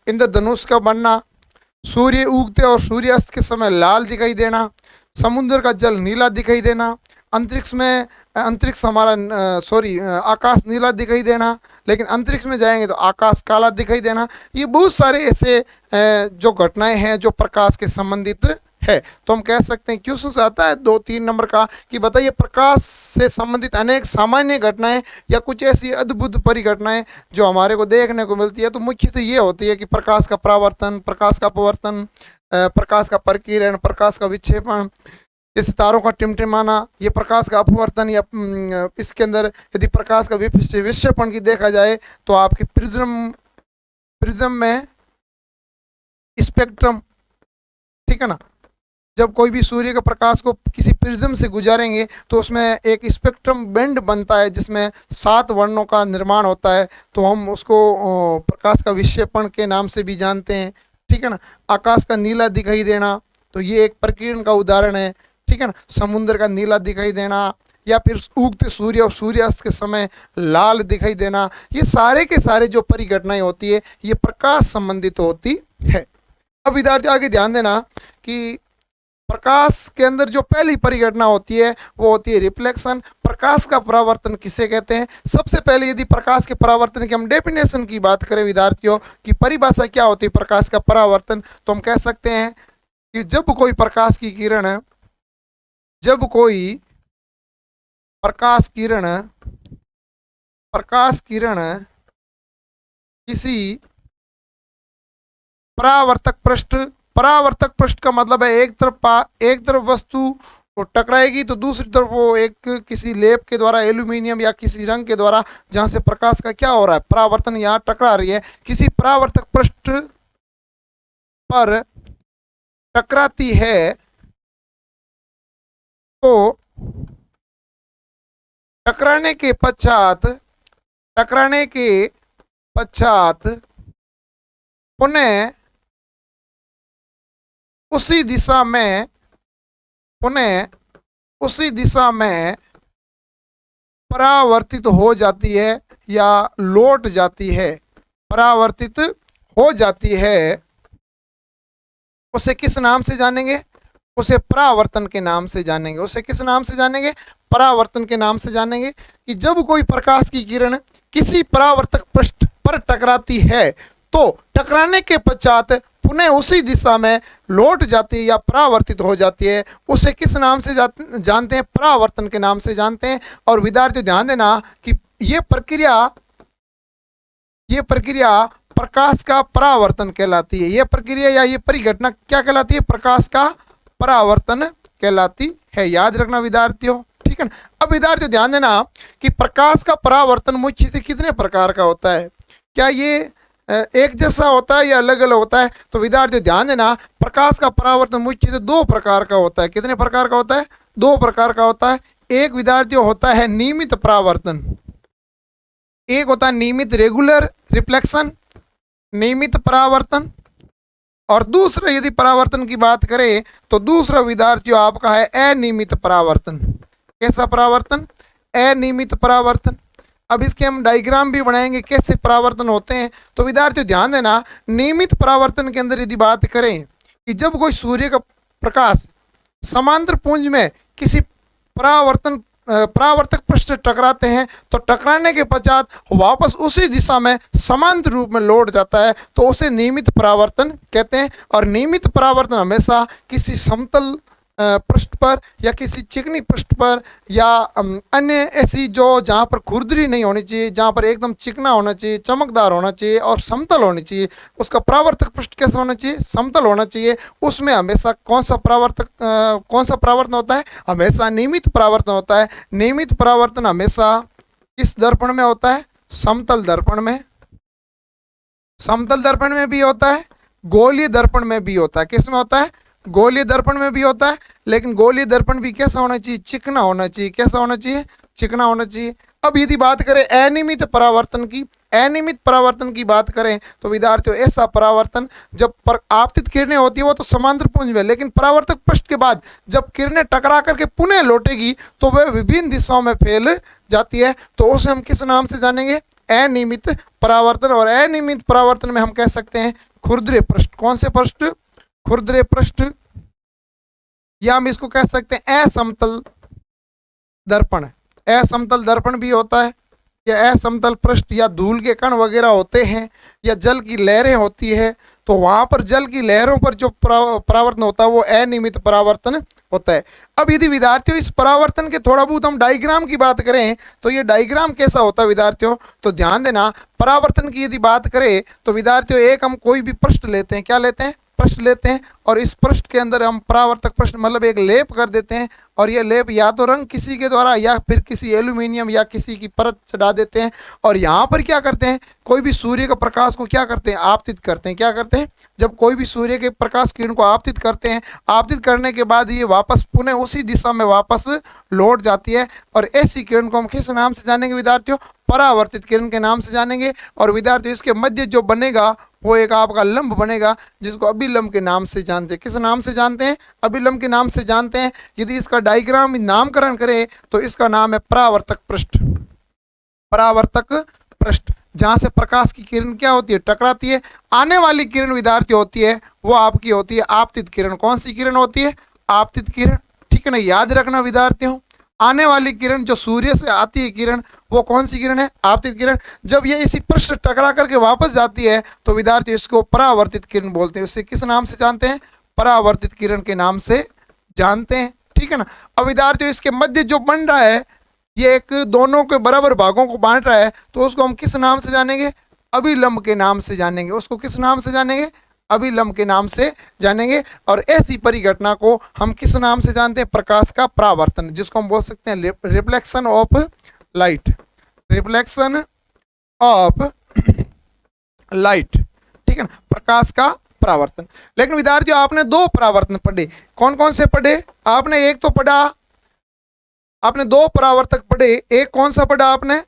इंद्रधनुष का बनना, सूर्य उगते और सूर्यास्त के समय लाल दिखाई देना, समुद्र का जल नीला दिखाई देना, अंतरिक्ष में, अंतरिक्ष हमारा आकाश नीला दिखाई देना, लेकिन अंतरिक्ष में जाएंगे तो आकाश काला दिखाई देना, ये बहुत सारे ऐसे जो घटनाएं हैं जो प्रकाश के संबंधित है। तो हम कह सकते हैं क्वेश्चन आता है 2-3 नंबर का कि बताइए प्रकाश से संबंधित अनेक सामान्य घटनाएं या कुछ ऐसी अद्भुत परिघटनाएं जो हमारे को देखने को मिलती है। तो मुख्यतः ये होती है कि प्रकाश का परावर्तन, प्रकाश का अपवर्तन, प्रकाश का प्रकीर्ण, प्रकाश का विक्षेपण, जैसे तारों का टिमटिमाना, ये प्रकाश का अपवर्तन, या इसके अंदर यदि प्रकाश का विक्षेपण की देखा जाए तो आपके प्रिज्म में स्पेक्ट्रम, ठीक है ना, जब कोई भी सूर्य के प्रकाश को किसी प्रिज्म से गुजारेंगे तो उसमें एक स्पेक्ट्रम बैंड बनता है जिसमें 7 वर्णों का निर्माण होता है, तो हम उसको प्रकाश का विक्षेपण के नाम से भी जानते हैं, ठीक है ना। आकाश का नीला दिखाई देना, तो ये एक प्रकीर्ण का उदाहरण है, ठीक है ना। समुद्र का नीला दिखाई देना, या फिर उगते सूर्य और सूर्यास्त के समय लाल दिखाई देना, ये सारे के सारे जो परिघटनाएं होती है ये प्रकाश संबंधित होती है। अब इधर आगे ध्यान देना कि प्रकाश के अंदर जो पहली परिघटना होती है वो होती है रिफ्लेक्शन। प्रकाश का परावर्तन किसे कहते हैं? सबसे पहले यदि प्रकाश के परावर्तन की हम डेफिनेशन की बात करें विद्यार्थियों की परिभाषा क्या होती है प्रकाश का परावर्तन, तो हम कह सकते हैं कि जब कोई प्रकाश की किरण, जब कोई प्रकाश किरण किसी परावर्तक पृष्ठ का मतलब है एक तरफ वस्तु को टकराएगी तो दूसरी तरफ वो एक किसी लेप के द्वारा, एल्यूमिनियम या किसी रंग के द्वारा, जहां से प्रकाश का क्या हो रहा है, परावर्तन, यहाँ टकरा रही है, किसी परावर्तक पृष्ठ पर टकराती है तो टकराने के पश्चात पुनः उसी दिशा में परावर्तित हो जाती है या लौट जाती है, परावर्तित हो जाती है, उसे किस नाम से जानेंगे? उसे परावर्तन के नाम से जानेंगे। उसे किस नाम से जानेंगे? परावर्तन के नाम से जानेंगे। कि जब कोई प्रकाश की किरण किसी परावर्तक पृष्ठ पर टकराती है तो टकराने के पश्चात पुनः उसी दिशा में लौट जाती है या परावर्तित हो जाती है, उसे किस नाम से जानते हैं? परावर्तन के नाम से जानते हैं। और विद्यार्थी ध्यान देना कि ये प्रक्रिया प्रकाश का परावर्तन कहलाती है। ये प्रक्रिया या ये परिघटना क्या कहलाती है? प्रकाश का परावर्तन कहलाती है। याद रखना विद्यार्थियों, ठीक है ना। अब विद्यार्थियों ध्यान देना कि प्रकाश का परावर्तन मुख्य से कितने प्रकार का होता है? क्या ये एक जैसा होता है या अलग अलग होता है? तो विद्यार्थियों ध्यान देना, प्रकाश का परावर्तन मुख्य से 2 प्रकार का होता है। कितने प्रकार का होता है? 2 प्रकार का होता है। एक विद्यार्थियों होता है नियमित परावर्तन, एक होता है नियमित रेगुलर रिफ्लेक्शन, नियमित परावर्तन, और दूसरा यदि परावर्तन की बात करें तो दूसरा विद्यार्थियों आपका है अनियमित परावर्तन। कैसा परावर्तन? अनियमित परावर्तन। अब इसके हम डायग्राम भी बनाएंगे कैसे परावर्तन होते हैं। तो विद्यार्थियों ध्यान देना, नियमित परावर्तन के अंदर यदि बात करें कि जब कोई सूर्य का प्रकाश समांतर पुंज में किसी परावर्तन परावर्तक पृष्ठ से टकराते हैं तो टकराने के पश्चात वापस उसी दिशा में समांतर रूप में लौट जाता है, तो उसे नियमित परावर्तन कहते हैं। और नियमित परावर्तन हमेशा किसी समतल पृष्ठ पर या किसी चिकनी पृष्ठ पर या अन्य ऐसी जो जहाँ पर खुरदरी नहीं होनी चाहिए, जहाँ पर एकदम चिकना होना चाहिए, चमकदार होना चाहिए और समतल होनी चाहिए, उसका परावर्तक पृष्ठ कैसा होना चाहिए, समतल होना चाहिए। उसमें हमेशा कौन सा परावर्तन होता है, हमेशा नियमित परावर्तन होता है। नियमित परावर्तन हमेशा किस दर्पण में होता है, समतल दर्पण में। समतल दर्पण में भी होता है, गोलीय दर्पण में भी होता है। किस में होता है, गोलीय दर्पण में भी होता है। लेकिन गोलीय दर्पण भी कैसा होना चाहिए, चिकना होना चाहिए। कैसा होना चाहिए, चिकना होना चाहिए। अब यदि बात करें अनियमित परावर्तन की, अनियमित परावर्तन की बात करें तो विद्यार्थियों ऐसा परावर्तन जब आपतित किरणें होती है वो तो समांतर पुंज में, लेकिन परावर्तक पृष्ठ के बाद जब किरणें टकरा करके पुनः लौटेगी तो वह विभिन्न दिशाओं में फैल जाती है, तो उसे हम किस नाम से जानेंगे, अनियमित परावर्तन। और अनियमित परावर्तन में हम कह सकते हैं खुरदरे पृष्ठ। कौन से पृष्ठ, खुरदरे पृष्ठ, या हम इसको कह सकते हैं असमतल दर्पण। असमतल दर्पण भी होता है, या असमतल पृष्ठ, या धूल के कण वगैरह होते हैं, या जल की लहरें होती है, तो वहां पर जल की लहरों पर जो परावर्तन होता है वो अनियमित परावर्तन होता है। अब यदि विद्यार्थियों इस परावर्तन के थोड़ा बहुत हम डायग्राम की बात करें तो ये डायग्राम कैसा होता है विद्यार्थियों, तो ध्यान देना। परावर्तन की यदि बात करें तो विद्यार्थियों एक हम कोई भी पृष्ठ लेते हैं, क्या लेते हैं, पृष्ठ लेते हैं, और इस पृष्ठ के अंदर हम परावर्तक पृष्ठ मतलब एक लेप कर देते हैं, और ये लेप या तो रंग किसी के द्वारा या फिर किसी एल्यूमिनियम या किसी की परत चढ़ा देते हैं। और यहाँ पर क्या करते हैं, कोई भी सूर्य का प्रकाश को क्या करते हैं, आपतित करते हैं। क्या करते हैं, जब कोई भी सूर्य के प्रकाश किरण को आपतित करते हैं, आपतित करने के बाद ये वापस पुनः उसी दिशा में वापस लौट जाती है, और ऐसी किरण को हम किस नाम से जानेंगे विद्यार्थियों, परावर्तित किरण के नाम से जानेंगे। और विद्यार्थियों इसके मध्य जो बनेगा वो एक आपका लंब बनेगा जिसको अभिलंब के नाम से जानते हैं। किस नाम से जानते हैं, अभिलंब के नाम से जानते हैं। यदि इसका डायग्राम नामकरण करें तो इसका नाम है परावर्तक पृष्ठ। परावर्तक पृष्ठ, जहां से प्रकाश की किरण क्या होती है, टकराती है। आने वाली किरण विद्यार्थी होती है वो आपकी होती है आपतित किरण। कौन सी किरण होती है, आपतित किरण, ठीक है ना, याद रखना विद्यार्थियों। आने वाली किरण जो सूर्य से आती है किरण, वो कौन सी किरण है, आपतित किरण। जब ये इसी पृष्ठ टकरा करके वापस जाती है तो विद्यार्थी इसको परावर्तित किरण बोलते हैं। इसे किस नाम से जानते हैं, परावर्तित किरण के नाम से जानते हैं, ठीक है ना। अब विद्यार्थियों इसके मध्य जो बन रहा है, ये एक दोनों के बराबर भागों को बांट रहा है, तो उसको हम किस नाम से जानेंगे, अभिलंब के नाम से जानेंगे। उसको किस नाम से जानेंगे, अभिलंब के नाम से जानेंगे। और ऐसी परिघटना को हम किस नाम से जानते हैं, प्रकाश का परावर्तन, जिसको हम बोल सकते हैं reflection of light, reflection of light, ठीक है ना, प्रकाश का परावर्तन। लेकिन विद्यार्थियों आपने दो परावर्तन पढ़े, कौन कौन से पढ़े, आपने एक तो पढ़ा, आपने दो परावर्तक पढ़े, एक कौन सा पढ़ा आपने,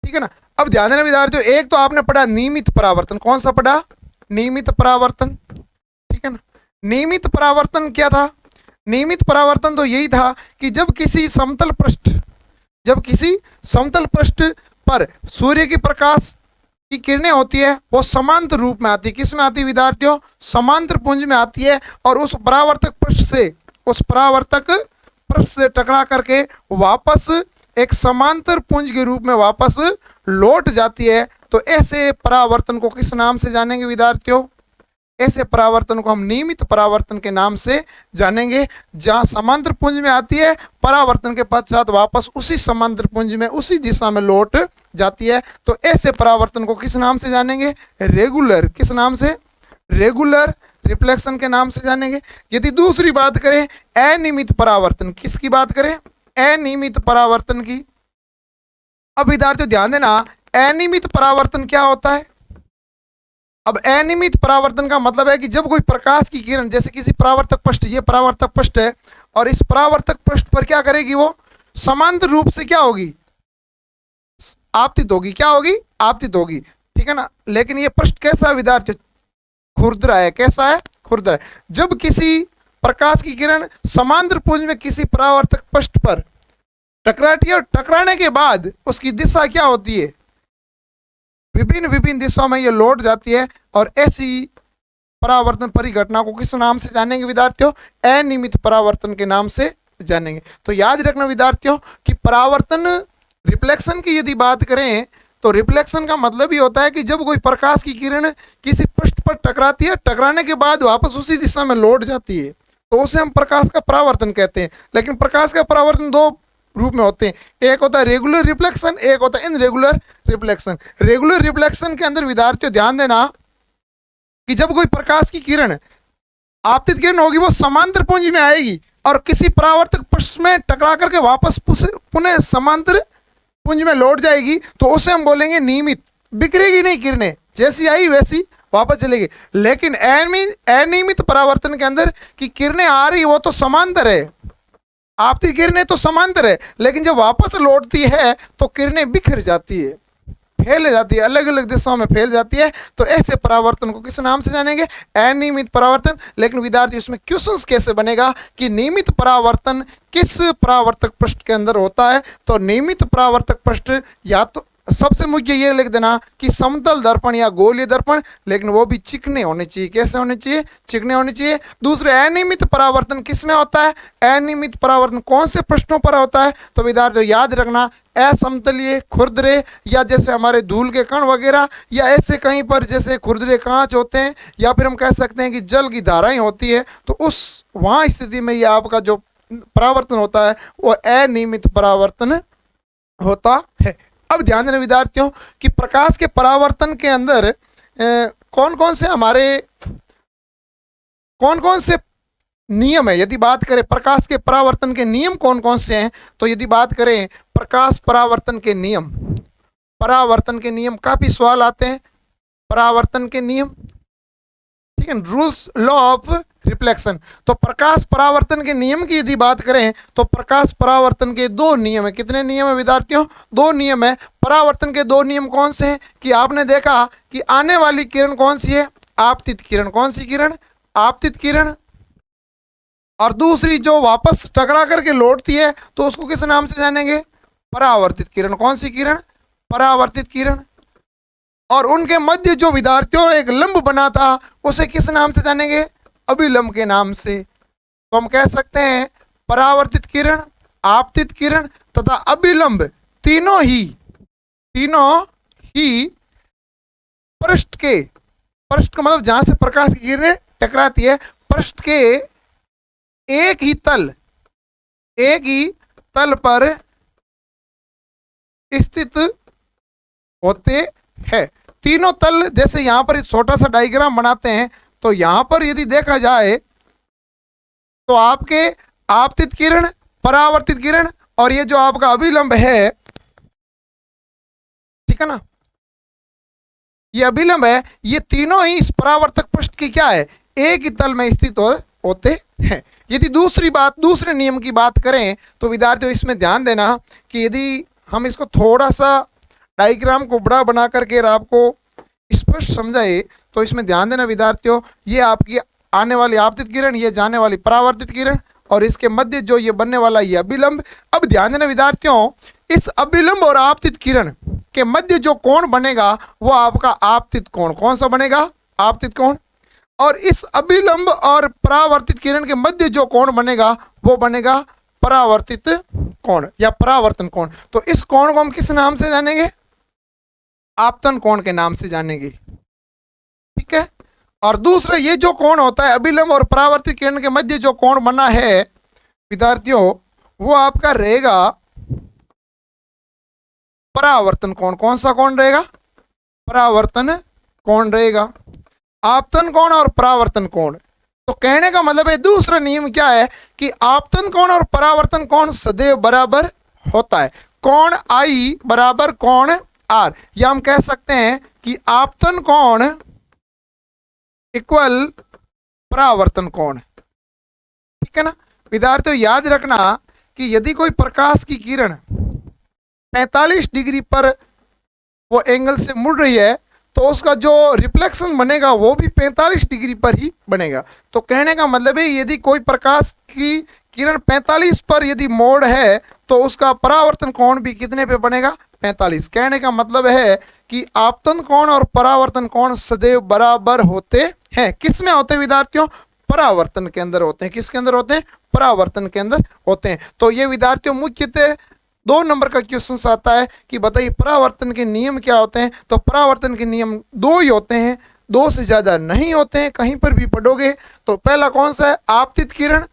ठीक है ना। अब ध्यान देना विद्यार्थियों, एक तो आपने पढ़ा नियमित परावर्तन। कौन सा पढ़ा, नियमित परावर्तन, ठीक है ना। नियमित परावर्तन क्या था, नियमित परावर्तन तो यही था कि जब किसी समतल पृष्ठ पर सूर्य की प्रकाश की किरणें होती है वो समांतर रूप में आती है। किस में आती है विद्यार्थियों, समांतर पुंज में आती है, और उस परावर्तक पृष्ठ से टकरा करके वापस एक समांतर पुंज के रूप में वापस लौट जाती है। तो ऐसे परावर्तन को किस नाम से जानेंगे विद्यार्थियों, ऐसे परावर्तन को हम नियमित परावर्तन के नाम से जानेंगे। जहां समांतर पुंज में आती है, परावर्तन के पश्चात वापस उसी समांतर पुंज में उसी दिशा में लौट जाती है। तो ऐसे परावर्तन को किस नाम से जानेंगे, रेगुलर, किस नाम से, रेगुलर रिफ्लेक्शन के नाम से जानेंगे। यदि दूसरी बात करें अनियमित परावर्तन, किसकी बात करें, अनियमित परावर्तन की। अब विद्यार्थियों ध्यान देना, अनियमित परावर्तन क्या होता है। अब अनियमित परावर्तन का मतलब है कि जब कोई प्रकाश की किरण, जैसे किसी परावर्तक पृष्ठ, ये परावर्तक पृष्ठ है, और इस परावर्तक पृष्ठ पर क्या करेगी, वो समांतर रूप से क्या होगी, आपतित होगी। क्या होगी, आपतित होगी, ठीक है ना। लेकिन ये पृष्ठ कैसा है विद्यार्थी, खुरदरा है। कैसा है, खुरदरा है। जब किसी प्रकाश की किरण समांतर पुंज में किसी परावर्तक पृष्ठ पर टकराती है, और टकराने के बाद उसकी दिशा क्या होती है, विभिन्न दिशाओं में ये लौट जाती है। और ऐसी परावर्तन परिघटना को किस नाम से जानेंगे विद्यार्थियों, अनियमित परावर्तन के नाम से जानेंगे। तो याद रखना विद्यार्थियों कि परावर्तन रिफ्लेक्शन की यदि बात करें तो रिफ्लेक्शन का मतलब ही होता है कि जब कोई प्रकाश की किरण किसी पृष्ठ पर टकराती है, टकराने के बाद वापस उसी दिशा में लौट जाती है, तो उसे हम प्रकाश का परावर्तन कहते हैं। लेकिन प्रकाश का परावर्तन दो रूप में होते हैं, एक होता है रेगुलर रिफ्लेक्शन, एक होता है इनरेगुलर रिफ्लेक्शन। रेगुलर रिफ्लेक्शन के अंदर विद्यार्थियों ध्यान देना कि जब कोई प्रकाश की किरण आपतित किरण होगी वो समांतर पुंज में आएगी और किसी परावर्तक पृष्ठ में टकरा करके वापस पुनः समांतर पुंज में लौट जाएगी, तो उसे हम बोलेंगे नियमित। बिखरेगी नहीं किरणें, जैसी आई वैसी वापस चलेगी। लेकिन अनियमित परावर्तन के अंदर की किरणें आ रही वो तो समांतर है, आपतित किरणें तो समांतर है, लेकिन जब वापस लौटती है तो किरणें बिखर जाती है, फैल जाती है, अलग अलग दिशाओं में फैल जाती है। तो ऐसे परावर्तन को किस नाम से जानेंगे? अनियमित परावर्तन। लेकिन विद्यार्थी इसमें क्वेश्चंस कैसे बनेगा कि नियमित परावर्तन किस परावर्तक पृष्ठ के अंदर होता है? तो नियमित परावर्तक पृष्ठ या तो सबसे मुख्य ये लिख देना कि समतल दर्पण या गोलीय दर्पण, लेकिन वो भी चिकने होने चाहिए। कैसे होने चाहिए? चिकने होने चाहिए। दूसरे अनियमित परावर्तन किस में होता है? अनियमित परावर्तन कौन से पृष्ठों पर होता है? तो विद्यार्थियों याद रखना असमतलीय, खुरदरे या जैसे हमारे धूल के कण वगैरह, या ऐसे कहीं पर जैसे खुरदरे कांच होते हैं, या फिर हम कह सकते हैं कि जल की धाराएं होती है, तो उस वहाँ स्थिति में ये आपका जो परावर्तन होता है वो अनियमित परावर्तन होता है। अब ध्यान देना विद्यार्थियों कि प्रकाश के परावर्तन के अंदर कौन कौन से नियम है। यदि बात करें प्रकाश के परावर्तन के नियम कौन कौन से हैं, तो यदि बात करें प्रकाश परावर्तन के नियम, परावर्तन के नियम काफी सवाल आते हैं। परावर्तन के नियम, ठीक है, रूल्स लॉ ऑफ रिफ्लेक्शन। तो प्रकाश परावर्तन के नियम की यदि बात करें तो प्रकाश परावर्तन के दो नियम है। कितने नियम है विद्यार्थियों? दो नियम है। परावर्तन के दो नियम कौन से हैं कि आपने देखा कि आने वाली किरण कौन सी है? आपतित किरण। कौन सी किरण? आपतित किरण। और दूसरी जो वापस टकरा करके लौटती है तो उसको किस नाम से जानेंगे? परावर्तित किरण। कौन सी किरण? परावर्तित किरण। और उनके मध्य जो विद्यार्थियों एक लंब बना था उसे किस नाम से जानेंगे? अभिलंब के नाम से। तो हम कह सकते हैं परावर्तित किरण, आपतित किरण तथा अभिलंब तीनों ही पृष्ठ का मतलब जहां से प्रकाश की किरणें टकराती है, पृष्ठ के एक ही तल पर स्थित होते हैं। तीनों तल, जैसे यहां पर छोटा सा डायग्राम बनाते हैं, तो यहां पर यदि देखा जाए तो आपके आपतित किरण, परावर्तित किरण और ये जो आपका अभिलंब है, ठीक है ना, ये अभिलंब है, ये तीनों ही इस परावर्तक पृष्ठ की क्या है? एक ही तल में स्थित होते हैं। यदि दूसरे नियम की बात करें तो विद्यार्थियों इसमें ध्यान देना कि यदि हम इसको थोड़ा सा डायग्राम को बड़ा बना करके आपको स्पष्ट समझाए तो इसमें ध्यान देना विद्यार्थियों, ये आपकी आने वाली आपतित किरण, ये जाने वाली परावर्तित किरण, और इसके मध्य जो ये बनने वाला ये अभिलंब। अब ध्यान देना विद्यार्थियों, इस अभिलंब और आपतित किरण के मध्य जो कोण बनेगा वो आपका आपतित कोण। कौन सा बनेगा? आपतित कोण। और इस अभिलंब और परावर्तित किरण के मध्य जो कोण बनेगा वो बनेगा परावर्तित कोण या परावर्तन कोण। तो इस कोण को हम किस नाम से जानेंगे? आपतन कोण के नाम से जानेंगे, ठीक है। और दूसरा ये जो कोण होता है अभिलंब और परावर्तित किरण के मध्य जो कोण बना है विद्यार्थियों, वो आपका रहेगा परावर्तन कोण। कौन सा कोण रहेगा? परावर्तन कोण रहेगा। आपतन कोण और परावर्तन कोण। तो कहने का मतलब है दूसरा नियम क्या है कि आपतन कोण और परावर्तन कोण सदैव बराबर होता है। कोण आई बराबर कोण आर, या हम कह सकते हैं कि आपतन कोण इक्वल परावर्तन कोण, ठीक है ना। विद्यार्थियों याद रखना कि यदि कोई प्रकाश की किरण 45 डिग्री पर वो एंगल से मुड़ रही है तो उसका जो रिफ्लेक्शन बनेगा वो भी 45 डिग्री पर ही बनेगा। तो कहने का मतलब है यदि कोई प्रकाश की किरण 45 पर यदि मोड़ है तो उसका परावर्तन कोण भी कितने पे बनेगा? 45। कहने का मतलब है कि आपतन कोण और परावर्तन कोण सदैव बराबर होते हैं। किस में होते हैं विद्यार्थियों? परावर्तन के अंदर होते हैं। किसके अंदर होते हैं? परावर्तन के अंदर होते हैं। तो ये विद्यार्थियों मुख्यतः 2 नंबर का क्वेश्चन आता है कि बताइए परावर्तन के नियम क्या होते हैं। तो परावर्तन के नियम 2 ही होते हैं, 2 से ज्यादा नहीं होते हैं। कहीं पर भी पढ़ोगे तो पहला कौन सा है? आपतित किरण,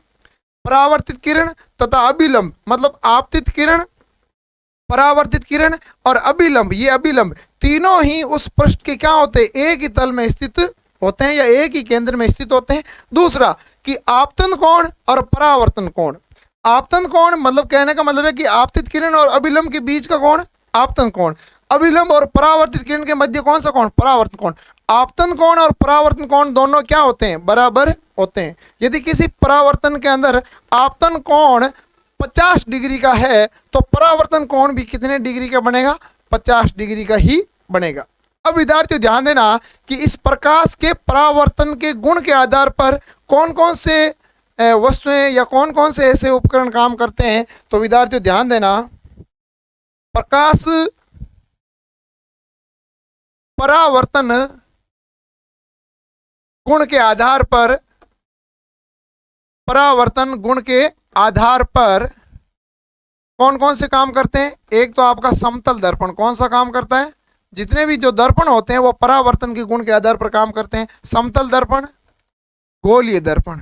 परावर्तित किरण तथा अभिलंब। मतलब आपतित किरण, परावर्तित किरण और अभिलंब, ये अभिलंब तीनों ही उस पृष्ठ के क्या होते हैं? एक ही तल में स्थित होते हैं या एक ही केंद्र में स्थित होते हैं। दूसरा कि आपतन कोण और परावर्तन कोण। आपतन कोण मतलब कहने का मतलब है कि आपतित किरण और अभिलंब के बीच का कोण आपतन कोण, अभिलंब और परावर्तित किरण के मध्य कौन सा कोण? परावर्तन कोण। आपतन कोण और परावर्तन कोण दोनों क्या होते हैं? बराबर होते हैं। यदि किसी परावर्तन के अंदर आपतन कोण 50 डिग्री का है तो परावर्तन कोण भी कितने डिग्री का बनेगा? 50 डिग्री का ही बनेगा। अब विद्यार्थियों ध्यान देना कि इस प्रकाश के परावर्तन के गुण के आधार पर कौन कौन से वस्तुएं या कौन कौन से ऐसे उपकरण काम करते हैं। तो विद्यार्थियों ध्यान देना, प्रकाश परावर्तन गुण के आधार पर, परावर्तन गुण के आधार पर कौन कौन से काम करते हैं? एक तो आपका समतल दर्पण। कौन सा काम करता है? जितने भी जो दर्पण होते हैं वो परावर्तन के गुण के आधार पर काम करते हैं। समतल दर्पण, गोलीय दर्पण,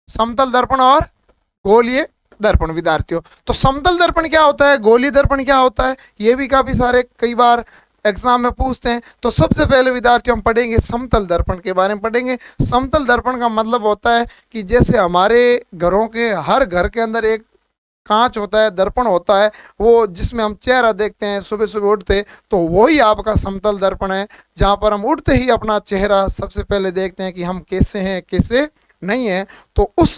समतल दर्पण और गोलीय दर्पण। विद्यार्थियों तो समतल दर्पण क्या होता है, गोलीय दर्पण क्या होता है, ये भी काफी सारे कई बार एग्जाम में पूछते हैं। तो सबसे पहले विद्यार्थियों हम पढ़ेंगे समतल दर्पण के बारे में पढ़ेंगे। समतल दर्पण का मतलब होता है कि जैसे हमारे घरों के हर घर के अंदर एक कांच होता है, दर्पण होता है, वो जिसमें हम चेहरा देखते हैं सुबह सुबह उठते, तो वही आपका समतल दर्पण है, जहाँ पर हम उठते ही अपना चेहरा सबसे पहले देखते हैं कि हम कैसे हैं कैसे नहीं है। तो उस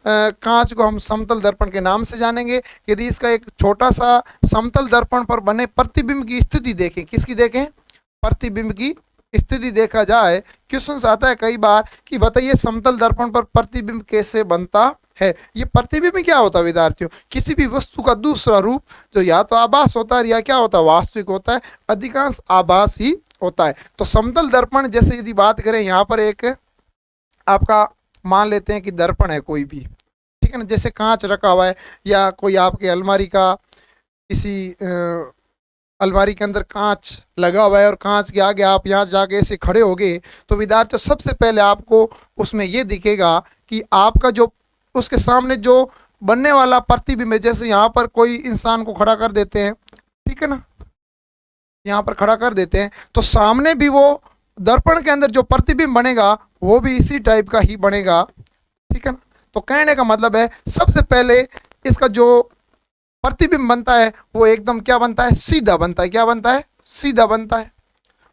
कांच को हम समतल दर्पण के नाम से जानेंगे। यदि इसका एक छोटा सा समतल दर्पण पर बने प्रतिबिंब की स्थिति देखें, किसकी देखें? प्रतिबिंब की स्थिति देखा जाए, क्वेश्चन आता है कई बार कि बताइए समतल दर्पण पर प्रतिबिंब कैसे बनता है। ये प्रतिबिंब क्या होता है विद्यार्थियों? किसी भी वस्तु का दूसरा रूप जो या तो आभास होता है या क्या होता है? वास्तविक होता है। अधिकांश आभास ही होता है। तो समतल दर्पण जैसे यदि बात करें, यहाँ पर एक आपका मान लेते हैं कि दर्पण है कोई भी, ठीक है ना, जैसे कांच रखा हुआ है या कोई आपके अलमारी का किसी अलमारी के अंदर कांच लगा हुआ है और कांच के आगे आप यहाँ जाके ऐसे खड़े होगे तो विद्यार्थियों सबसे पहले आपको उसमें ये दिखेगा कि आपका जो उसके सामने जो बनने वाला प्रतिबिंब है, जैसे यहाँ पर कोई इंसान को खड़ा कर देते हैं, ठीक है ना, यहाँ पर खड़ा कर देते हैं तो सामने भी वो दर्पण के अंदर जो प्रतिबिंब बनेगा वो भी इसी टाइप का ही बनेगा, ठीक है ना। तो कहने का मतलब है सबसे पहले इसका जो प्रतिबिंब बनता है वो एकदम क्या बनता है? सीधा बनता है। क्या बनता है? सीधा बनता है।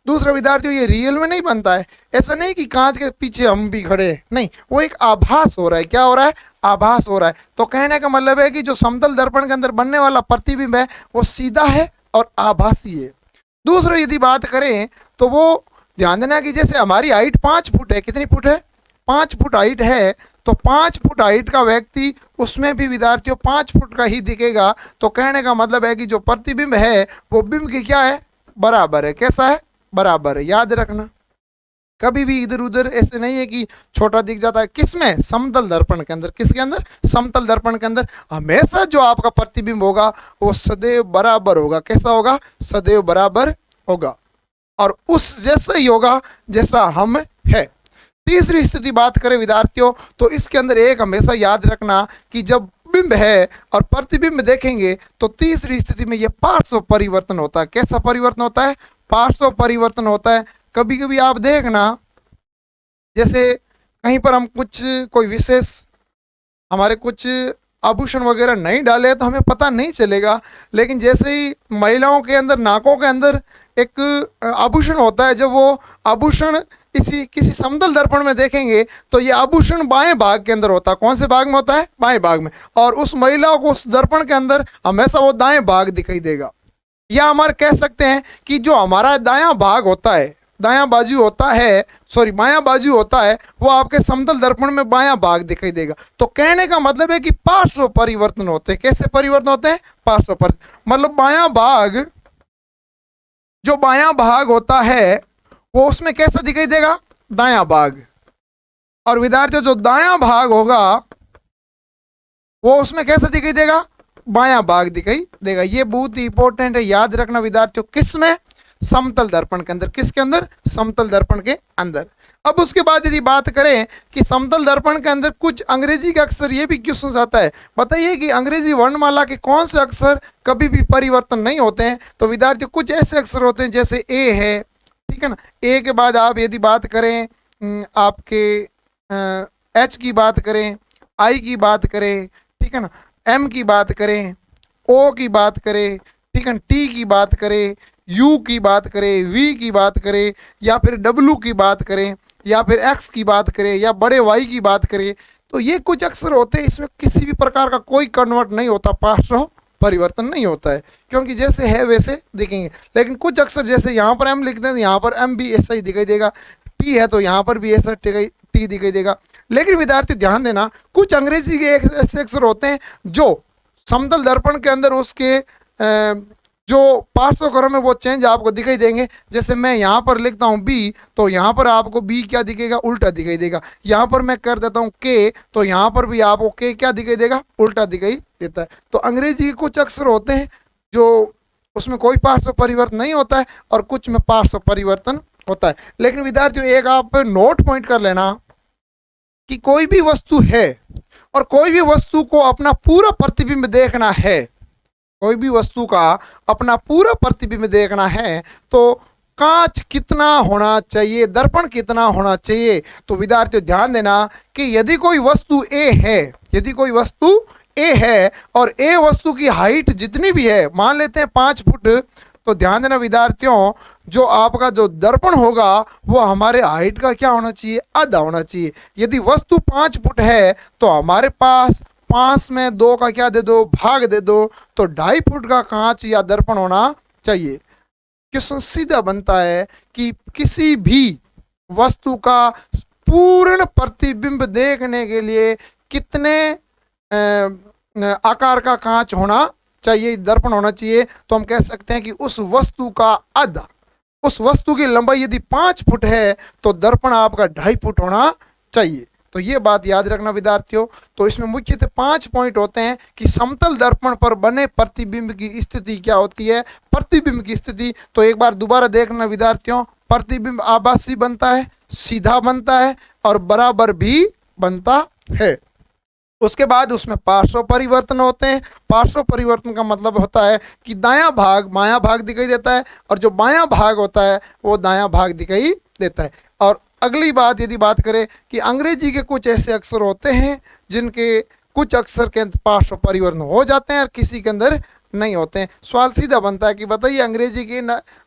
दूसरा विद्यार्थियों ये रियल में नहीं बनता है। ऐसा नहीं कि कांच के पीछे हम भी खड़े हैं, नहीं, वो एक आभास हो रहा है। क्या हो रहा है? आभास हो रहा है। तो कहने का मतलब है कि जो समतल दर्पण के अंदर बनने वाला प्रतिबिंब है वो सीधा है और आभासी है। दूसरा यदि बात करें तो वो ध्यान देना कि जैसे हमारी हाइट 5 फुट है, कितनी फुट है? 5 फुट हाइट है, तो 5 फुट हाइट का व्यक्ति उसमें भी विद्यार्थियों 5 फुट का ही दिखेगा। तो कहने का मतलब है कि जो प्रतिबिंब है वो बिंब की क्या है? बराबर है। कैसा है? बराबर है। याद रखना कभी भी इधर उधर ऐसे नहीं है कि छोटा दिख जाता है। किसमें? समतल दर्पण के अंदर। किसके अंदर? समतल दर्पण के अंदर हमेशा जो आपका प्रतिबिंब होगा वो सदैव बराबर होगा। कैसा होगा? सदैव बराबर होगा और उस जैसा ही होगा जैसा हम है। तीसरी स्थिति बात करें विद्यार्थियों तो इसके अंदर एक हमेशा याद रखना कि जब बिंब है और प्रतिबिंब देखेंगे तो तीसरी स्थिति में यह पार्श्व परिवर्तन होता है। कैसा परिवर्तन होता है? पार्श्व परिवर्तन होता है। कभी कभी आप देखना जैसे कहीं पर हम कुछ कोई विशेष हमारे कुछ आभूषण वगैरह नहीं डाले तो हमें पता नहीं चलेगा, लेकिन जैसे ही महिलाओं के अंदर नाकों के अंदर एक आभूषण होता है, जब वो आभूषण किसी समतल दर्पण में देखेंगे तो ये आभूषण बाएं भाग के अंदर होता है। कौन से भाग में होता है? बाएं भाग में। और उस महिला को उस दर्पण के अंदर हमेशा वो दाएं भाग दिखाई देगा। या हमारे कह सकते हैं कि जो हमारा दायां भाग होता है, दायां बाजू होता है, सॉरी बायां बाजू होता है, वो आपके समतल दर्पण में बायां भाग दिखाई देगा। तो कहने का मतलब है कि पार्श्व परिवर्तन होते हैं। कैसे परिवर्तन होते हैं? पार्श्व परिवर्तन मतलब बायां भाग, जो बायां भाग होता है वो उसमें कैसा दिखाई देगा? दायां भाग। और विद्यार्थियों जो दायां भाग होगा वो उसमें कैसा दिखाई देगा, बायां भाग दिखाई देगा। ये बहुत ही इंपॉर्टेंट है, याद रखना विद्यार्थियों। किसमें, समतल दर्पण के अंदर। किसके अंदर, समतल दर्पण के अंदर। अब उसके बाद यदि बात करें कि समतल दर्पण के अंदर कुछ अंग्रेजी के अक्षर, ये भी क्वेश्चन आता है, बताइए कि अंग्रेजी वर्णमाला के कौन से अक्षर कभी भी परिवर्तन नहीं होते हैं। तो विद्यार्थियों कुछ ऐसे अक्षर होते हैं जैसे ए है, ठीक है ना। ए के बाद आप यदि बात करें आपके एच की बात करें, आई की बात करें, ठीक है ना, एम की बात करें, ओ की बात करें, ठीक है, टी की बात करें, यू की बात करें, वी की बात करें, या फिर डब्ल्यू की बात करें, या फिर एक्स की बात करें, या बड़े वाई की बात करें, तो ये कुछ अक्षर होते हैं, इसमें किसी भी प्रकार का कोई कन्वर्ट नहीं होता, पार्श्व परिवर्तन नहीं होता है, क्योंकि जैसे है वैसे दिखेंगे। लेकिन कुछ अक्षर जैसे यहाँ पर एम लिख दें तो यहाँ पर एम भी ऐसा ही दिखाई देगा, टी है तो यहाँ पर भी ऐसा टी दिखाई देगा। लेकिन विद्यार्थी ध्यान देना, कुछ अंग्रेजी के ऐसे अक्षर होते हैं जो समतल दर्पण के अंदर उसके जो पार्श्व क्रम है वो चेंज आपको दिखाई देंगे। जैसे मैं यहाँ पर लिखता हूँ बी, तो यहाँ पर आपको बी क्या दिखेगा, उल्टा दिखाई देगा। यहाँ पर मैं कर देता हूँ के, तो यहाँ पर भी आपको के क्या दिखाई देगा, उल्टा दिखाई देता है। तो अंग्रेजी के कुछ अक्षर होते हैं जो उसमें कोई पार्श्व परिवर्तन नहीं होता है और कुछ में पार्श्व परिवर्तन होता है। लेकिन विद्यार्थियों एक आप नोट पॉइंट कर लेना कि कोई भी वस्तु है और कोई भी वस्तु को अपना पूरा प्रतिबिंब देखना है, कोई भी वस्तु का अपना पूरा प्रतिबिंब देखना है तो कांच कितना होना चाहिए, दर्पण कितना होना चाहिए। तो विद्यार्थियों ध्यान देना कि यदि कोई वस्तु ए है, यदि कोई वस्तु ए है और ए वस्तु की हाइट जितनी भी है, मान लेते हैं 5 फुट, तो ध्यान देना विद्यार्थियों जो आपका जो दर्पण होगा वो हमारे हाइट का क्या होना चाहिए, आधा होना चाहिए। यदि वस्तु 5 फुट है तो हमारे पास 5 में 2 का क्या दे दो, भाग दे दो, तो 2.5 फुट का कांच या दर्पण होना चाहिए। क्वेश्चन सीधा बनता है कि किसी भी वस्तु का पूर्ण प्रतिबिंब देखने के लिए कितने आकार का कांच होना चाहिए, दर्पण होना चाहिए। तो हम कह सकते हैं कि उस वस्तु का आधा, उस वस्तु की लंबाई यदि 5 फुट है तो दर्पण आपका 2.5 फुट होना चाहिए। तो ये बात याद रखना विद्यार्थियों। तो इसमें मुख्यतः 5 पॉइंट होते हैं कि समतल दर्पण पर बने प्रतिबिंब की स्थिति क्या होती है, प्रतिबिंब की स्थिति। तो एक बार दोबारा देखना विद्यार्थियों, प्रतिबिंब आभासी बनता है, सीधा बनता है और बराबर भी बनता है। उसके बाद उसमें पार्श्व परिवर्तन होते हैं। पार्श्व परिवर्तन का मतलब होता है कि दायां भाग बायां भाग दिखाई देता है और जो बायां भाग होता है वो दायां भाग दिखाई देता है। और अगली बात यदि बात करें कि अंग्रेजी के कुछ ऐसे अक्षर होते हैं जिनके कुछ अक्षर के अंदर पार्श्व परिवर्तन हो जाते हैं और किसी के अंदर नहीं होते हैं। सवाल सीधा बनता है कि बताइए अंग्रेजी के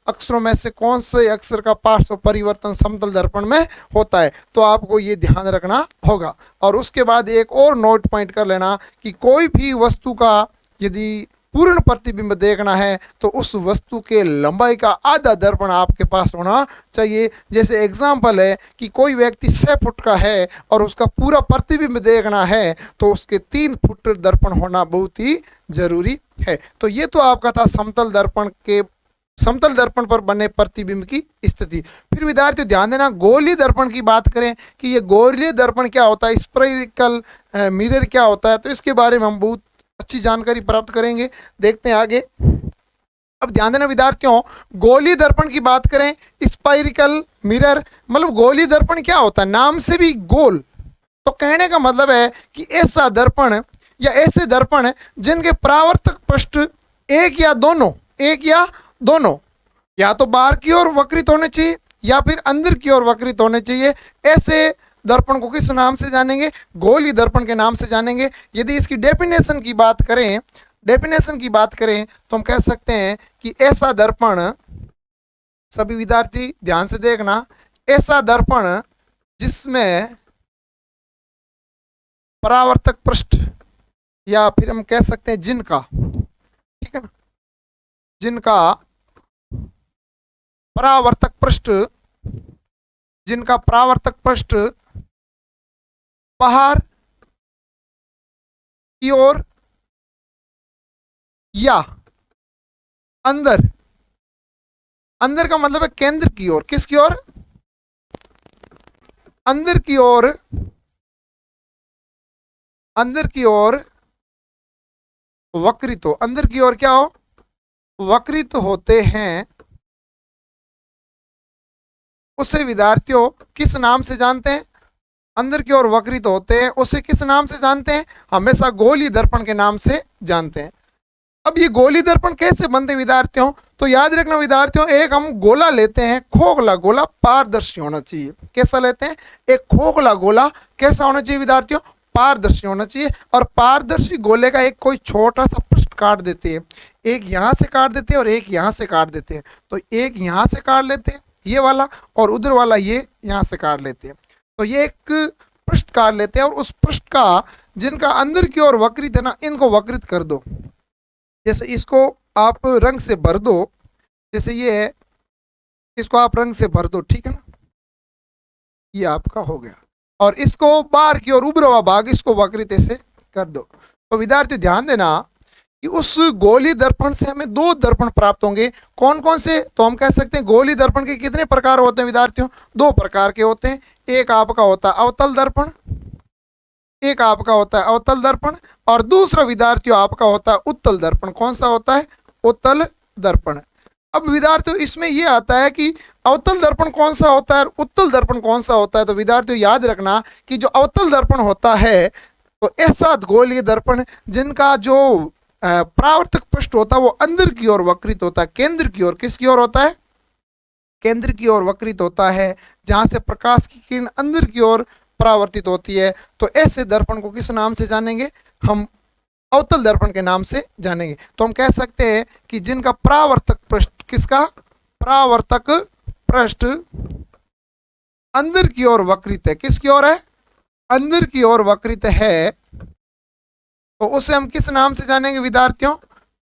अक्षरों में से कौन से अक्षर का पार्श्व परिवर्तन समतल दर्पण में होता है। तो आपको ये ध्यान रखना होगा। और उसके बाद एक और नोट पॉइंट कर लेना कि कोई भी वस्तु का यदि पूर्ण प्रतिबिंब देखना है तो उस वस्तु के लंबाई का आधा दर्पण आपके पास होना चाहिए। जैसे एग्जाम्पल है कि कोई व्यक्ति 6 फुट का है और उसका पूरा प्रतिबिंब देखना है तो उसके 3 फुट दर्पण होना बहुत ही जरूरी है। तो ये तो आपका था समतल दर्पण पर बने प्रतिबिंब की स्थिति। फिर विद्यार्थी ध्यान देना, गोलीय दर्पण की बात करें कि ये गोलीय दर्पण क्या होता है, स्फेरिकल मिरर क्या होता है, तो इसके बारे में हम बहुत अच्छी जानकारी प्राप्त करेंगे। देखते हैं आगे। अब ध्यान देना विद्यार्थियों, गोलीय दर्पण की बात करें, स्फेरिकल मिरर मतलब गोलीय दर्पण क्या होता है, नाम से भी गोल, तो कहने का मतलब है कि ऐसा दर्पण या ऐसे दर्पण जिनके परावर्तक पृष्ठ एक या दोनों या तो बाहर की ओर वक्रित होने चाहिए या फिर अंदर की ओर वक्रित होने चाहिए, ऐसे दर्पण को किस नाम से जानेंगे, गोलीय दर्पण के नाम से जानेंगे। यदि इसकी डेफिनेशन की बात करें तो हम कह सकते हैं कि ऐसा दर्पण, सभी विद्यार्थी ध्यान से देखना, ऐसा दर्पण जिसमें परावर्तक पृष्ठ या फिर हम कह सकते हैं जिनका, ठीक है ना, जिनका परावर्तक पृष्ठ बाहर की ओर या अंदर का मतलब है केंद्र की ओर, किसकी ओर, अंदर की ओर वक्रित हो, अंदर की ओर क्या हो, वक्रित होते हैं, उसे विद्यार्थियों किस नाम से जानते हैं? अंदर की ओर वक्रित होते हैं उसे किस नाम से जानते हैं? हमेशा गोलीय दर्पण के नाम से जानते हैं। अब ये गोलीय दर्पण कैसे बनते हैं विद्यार्थियों? तो याद रखना विद्यार्थियों, एक हम गोला लेते हैं, खोखला गोला, पारदर्शी होना चाहिए। कैसा लेते हैं? एक खोखला गोला, कैसा होना चाहिए विद्यार्थियों? पारदर्शी होना चाहिए। और पारदर्शी गोले का एक कोई छोटा सा पृष्ठ काट देते हैं, एक यहाँ से काट देते हैं और एक यहाँ से काट देते हैं। तो एक यहाँ से काट लेते हैं ये वाला, और उधर वाला ये यहाँ से काट लेते हैं। तो ये एक पृष्ठ काट लेते हैं और उस पृष्ठ का जिनका अंदर की ओर वक्रित है ना, इनको वक्रित कर दो। जैसे इसको आप रंग से भर दो, जैसे ये है, इसको आप रंग से भर दो, ठीक है ना, ये आपका हो गया। और इसको बाहर की ओर उभरा हुआ भाग, इसको वक्रित ऐसे कर दो। तो विद्यार्थी ध्यान देना कि उस गोलीय दर्पण से हमें दो दर्पण प्राप्त होंगे। कौन कौन से? तो हम कह सकते हैं गोलीय दर्पण के कितने प्रकार होते हैं विद्यार्थियों? दो प्रकार के होते हैं। एक आपका होता है अवतल दर्पण, एक आपका होता है अवतल दर्पण, और दूसरा विद्यार्थियों आपका होता है उत्तल दर्पण। कौन सा होता है? उत्तल दर्पण। अब विद्यार्थियों इसमें यह आता है कि अवतल दर्पण कौन सा होता है और उत्तल दर्पण कौन सा होता है। तो विद्यार्थियों याद रखना कि जो अवतल दर्पण होता है तो ऐसा गोलीय दर्पण जिनका जो परावर्तक पृष्ठ होता है वो अंदर की ओर वक्रित होता है, केंद्र की ओर। किसकी ओर होता है? केंद्र की ओर वक्रित होता है, जहां से प्रकाश की किरण अंदर की ओर परावर्तित होती है। तो ऐसे दर्पण को किस नाम से जानेंगे? हम अवतल दर्पण के नाम से जानेंगे। तो हम कह सकते हैं कि जिनका परावर्तक पृष्ठ, किसका? परावर्तक पृष्ठ अंदर की ओर वक्रित है। किसकी ओर है? अंदर की ओर वक्रित है, तो उसे हम किस नाम से जानेंगे विद्यार्थियों?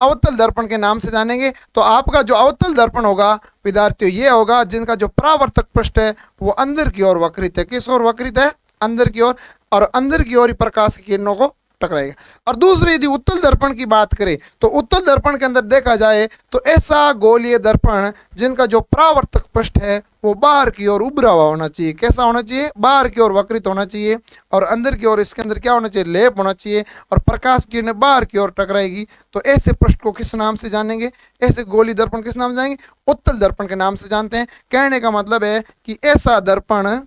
अवतल दर्पण के नाम से जानेंगे। तो आपका जो अवतल दर्पण होगा विद्यार्थियों ये होगा जिनका जो परावर्तक पृष्ठ है वो अंदर की ओर वक्रित है। किस ओर वक्रित है? अंदर की ओर, और अंदर की ओर ही प्रकाश की किरणों को टकराएगा। और दूसरी यदि उत्तल दर्पण की बात करें तो उत्तल दर्पण के अंदर देखा जाए तो ऐसा गोलीय दर्पण जिनका जो परावर्तक पृष्ठ है वो बाहर की ओर उभरा हुआ होना चाहिए। कैसा होना चाहिए? बाहर की ओर वक्रित होना चाहिए, और अंदर की ओर इसके अंदर क्या होना चाहिए? लेप होना चाहिए, और प्रकाश की किरणें बाहर की ओर टकराएगी। तो ऐसे पृष्ठ को किस नाम से जानेंगे? ऐसे गोलीय दर्पण किस नाम से जानेंगे? उत्तल दर्पण के नाम से जानते हैं। कहने का मतलब है कि ऐसा दर्पण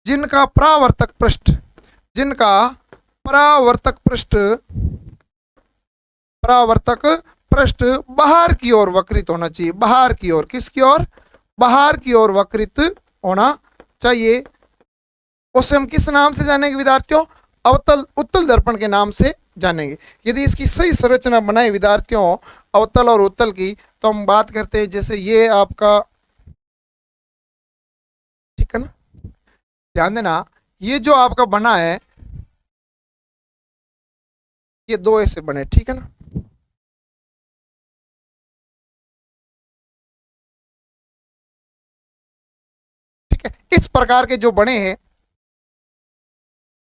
जिनका परावर्तक पृष्ठ बाहर की ओर वक्रित होना चाहिए। बाहर की ओर, किसकी ओर? बाहर की ओर वक्रित होना चाहिए। उसे हम किस नाम से जानेंगे विद्यार्थियों? उत्तल दर्पण के नाम से जानेंगे। यदि इसकी सही संरचना बनाए विद्यार्थियों अवतल और उत्तल की, तो हम बात करते हैं जैसे ये आपका, ठीक है ना, ध्यान देना ये जो आपका बना है ये दो ऐसे बने, ठीक है ना। ठीक है, इस प्रकार के जो बने हैं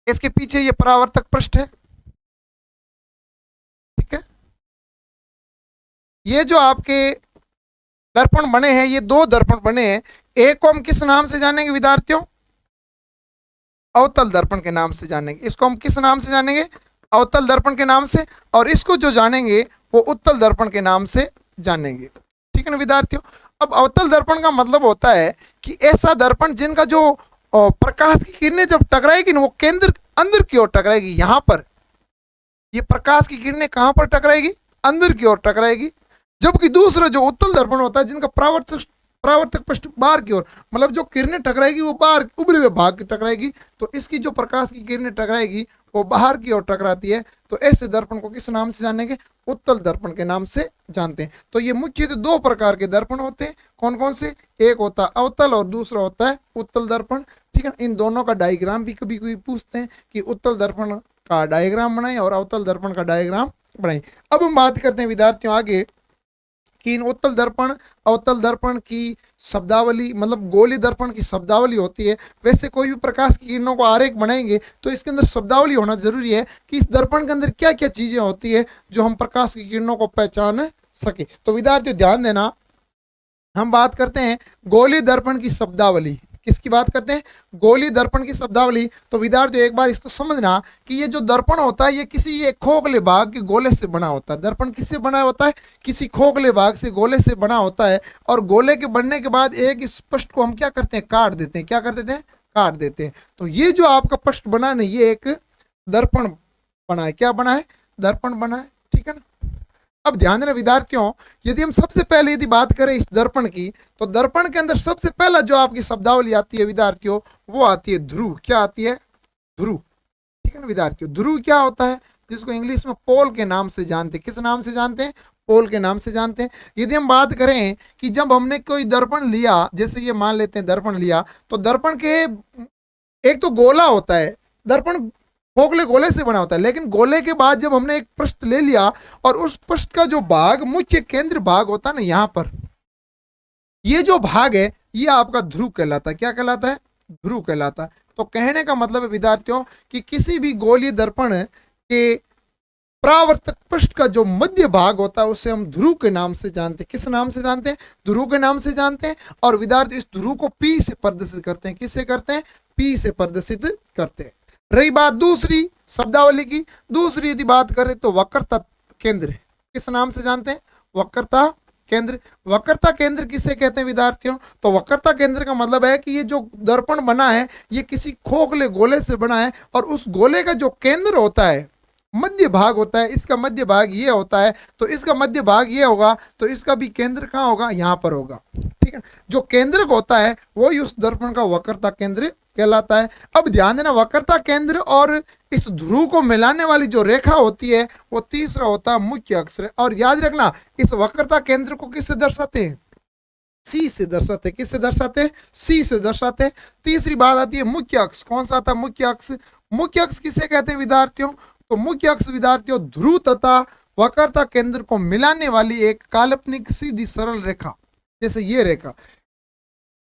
इसके पीछे ये परावर्तक पृष्ठ है। ठीक है, ये जो आपके दर्पण बने हैं ये दो दर्पण बने हैं। एक को हम किस नाम से जानेंगे विद्यार्थियों? अवतल दर्पण के नाम से जानेंगे। इसको हम किस नाम से जानेंगे? अवतल दर्पण के नाम से। और इसको जो जानेंगे वो उत्तल दर्पण के नाम से जानेंगे। ठीक है ना विद्यार्थियों। अब अवतल दर्पण का मतलब होता है कि ऐसा दर्पण जिनका जो प्रकाश की किरणें जब टकराएगी ना वो केंद्र अंदर की ओर टकराएगी। यहां पर ये प्रकाश की किरणें कहां पर टकराएगी? अंदर की ओर टकराएगी। जबकि दूसरा जो उत्तल दर्पण होता है जिनका परावर्तक पृष्ठ बाहर की ओर, मतलब जो किरणें टकराएगी वो बाहर उभरे हुए भाग की टकराएगी। तो इसकी जो प्रकाश की किरणें टकराएगी वो बाहर की ओर टकराती है। तो ऐसे दर्पण को किस नाम से जानेंगे? उत्तल दर्पण के नाम से जानते हैं। तो ये मुख्यतः दो प्रकार के दर्पण होते हैं। कौन कौन से? एक होता है अवतल और दूसरा होता है उत्तल दर्पण। ठीक है, इन दोनों का डायग्राम भी कभी कभी पूछते हैं कि उत्तल दर्पण का डायग्राम बनाएं और अवतल दर्पण का डायग्राम बनाएं। अब हम बात करते हैं विद्यार्थियों आगे कि इन उत्तल दर्पण अवतल दर्पण की शब्दावली, मतलब गोलीय दर्पण की शब्दावली होती है। वैसे कोई भी प्रकाश की किरणों को आरेख बनाएंगे तो इसके अंदर शब्दावली होना जरूरी है कि इस दर्पण के अंदर क्या क्या चीजें होती है जो हम प्रकाश की किरणों को पहचान सके। तो विद्यार्थियों ध्यान देना हम बात करते हैं गोलीय दर्पण की शब्दावली। किसकी बात करते हैं? गोलीय दर्पण की शब्दावली। तो विद्यार्थियों एक बार इसको समझना कि ये जो दर्पण होता है ये किसी एक खोखले भाग के गोले से बना होता है। दर्पण किससे बना होता है? किसी खोखले भाग से, गोले से बना होता है। और गोले के बनने के बाद एक इस पृष्ठ को हम क्या करते हैं? काट देते हैं। क्या कर देते हैं? काट देते हैं। तो ये जो आपका पृष्ठ बना है ये एक दर्पण बना है। क्या बना है? दर्पण बना है। ठीक है ना। अब ध्यान देना विद्यार्थियों, यदि हम सबसे पहले यदि बात करें इस दर्पण की, तो दर्पण के अंदर सबसे पहला जो आपकी शब्दावली आती है विद्यार्थियों, वो आती है ध्रुव। क्या आती है? ध्रुव। ठीक है ना विद्यार्थियों। ध्रुव क्या होता है? जिसको इंग्लिश में पोल के नाम से जानते हैं। किस नाम से जानते हैं? पोल के नाम से जानते हैं। यदि हम बात करें कि जब हमने कोई दर्पण लिया, जैसे ये मान लेते हैं दर्पण लिया, तो दर्पण के एक तो गोला होता है, दर्पण खोखले गोले से बना होता है, लेकिन गोले के बाद जब हमने एक पृष्ठ ले लिया और उस पृष्ठ का जो भाग, मुख्य केंद्र भाग होता है ना, यहां पर ये जो भाग है ये आपका ध्रुव कहलाता है। क्या कहलाता है? ध्रुव कहलाता है। तो कहने का मतलब है विद्यार्थियों कि किसी भी गोलीय दर्पण के परावर्तक पृष्ठ का जो मध्य भाग होता है उसे हम ध्रुव के नाम से जानते हैं। किस नाम से जानते हैं? ध्रुव के नाम से जानते हैं। और विद्यार्थी इस ध्रुव को पी से प्रदर्शित करते हैं। किससे करते हैं? पी से प्रदर्शित करते हैं। रही बात दूसरी शब्दावली की, दूसरी यदि बात करें तो वक्रता केंद्र। किस नाम से जानते हैं? वक्रता केंद्र। वक्रता केंद्र किसे कहते हैं विद्यार्थियों? तो वक्रता केंद्र का मतलब है कि ये जो दर्पण बना है ये किसी खोखले गोले से बना है और उस गोले का जो केंद्र होता है, मध्य भाग होता है, इसका मध्य भाग ये होता है, तो इसका मध्य भाग ये होगा, तो इसका भी केंद्र कहाँ होगा? यहाँ पर होगा। ठीक है। जो केंद्रक होता है वही उस दर्पण का वक्रता केंद्र कहलाता है। अब ध्यान देना, वक्रता केंद्र और इस ध्रुव को मिलाने वाली जो रेखा होती है वो तीसरा होता है मुख्य अक्ष। और याद रखना, इस वक्रता केंद्र को किससे दर्शाते हैं? सी से दर्शाते हैं। किससे दर्शाते हैं? सी से दर्शाते हैं। तीसरी बात आती है मुख्य अक्ष। कौन सा आता है? मुख्य अक्ष। मुख्य अक्ष किसे कहते हैं विद्यार्थियों? तो मुख्य अक्ष विद्यार्थियों ध्रुव तथा वक्रता केंद्र को मिलाने वाली एक काल्पनिक सीधी सरल रेखा, जैसे ये रेखा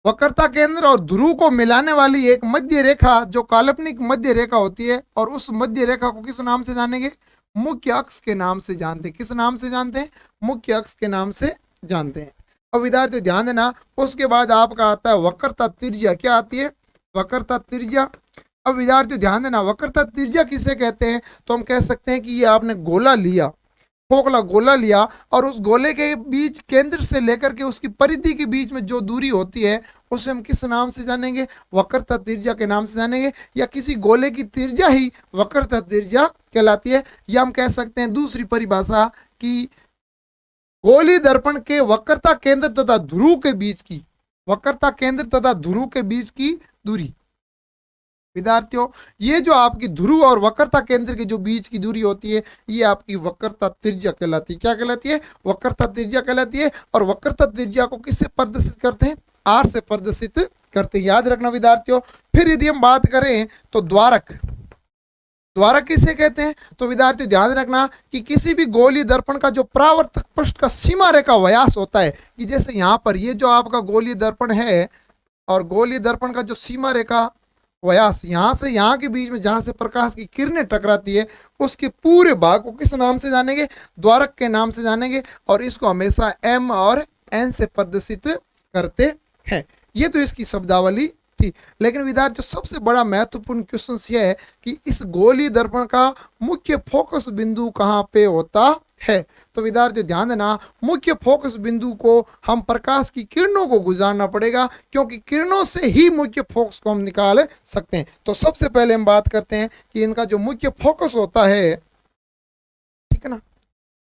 वक्रता केंद्र और ध्रुव को मिलाने वाली एक मध्य रेखा जो काल्पनिक मध्य रेखा होती है, और उस मध्य रेखा को किस नाम से जानेंगे? मुख्य अक्ष के नाम से जानते हैं। किस नाम से जानते हैं? मुख्य अक्ष के नाम से जानते हैं। अब विद्यार्थियों ध्यान देना, उसके बाद आपका आता है वक्रता त्रिज्या। क्या आती है? वक्रता त्रिज्या। अब विद्यार्थियों ध्यान देना, वक्रता त्रिज्या किसे कहते हैं? तो हम कह सकते हैं कि ये आपने गोला लिया, खोखला गोला लिया, और उस गोले के बीच केंद्र से लेकर के उसकी परिधि के बीच में जो दूरी होती है उसे हम किस नाम से जानेंगे? वक्रता त्रिज्या के नाम से जानेंगे। या किसी गोले की त्रिज्या ही वक्रता त्रिज्या कहलाती है। या हम कह सकते हैं दूसरी परिभाषा कि गोलीय दर्पण के वक्रता केंद्र तथा ध्रुव के बीच की, वक्रता केंद्र तथा ध्रुव के बीच की दूरी। विद्यार्थियों ये जो आपकी ध्रुव और वक्रता केंद्र के जो बीच की दूरी होती है ये आपकी वक्रता त्रिज्या कहलाती है। क्या कहलाती है? वक्रता त्रिज्या कहलाती है। और वक्रता त्रिज्या को किससे प्रदर्शित करते हैं? आर से प्रदर्शित करते हैं। याद रखना विद्यार्थियों। फिर यदि हम बात करें तो द्वारक, द्वारक किसे कहते हैं? तो विद्यार्थियों ध्यान रखना कि किसी भी गोलीय दर्पण का जो परावर्तक पृष्ठ का सीमा रेखा व्यास होता है, कि जैसे यहाँ पर ये जो आपका गोलीय दर्पण है और गोलीय दर्पण का जो सीमा रेखा व्यास यहाँ से यहाँ के बीच में जहाँ से प्रकाश की किरणें टकराती है उसके पूरे भाग को किस नाम से जानेंगे? द्वारक के नाम से जानेंगे। और इसको हमेशा एम और एन से प्रदर्शित करते हैं। ये तो इसकी शब्दावली थी। लेकिन विद्यार्थियों सबसे बड़ा महत्वपूर्ण क्वेश्चन यह है कि इस गोलीय दर्पण का मुख्य फोकस बिंदु कहाँ पे होता है? तो विद्यार्थियों ध्यान देना, मुख्य फोकस बिंदु को हम प्रकाश की किरणों को गुजारना पड़ेगा, क्योंकि किरणों से ही मुख्य फोकस को हम निकाल सकते हैं। तो सबसे पहले हम बात करते हैं कि इनका जो मुख्य फोकस होता है, ठीक है ना।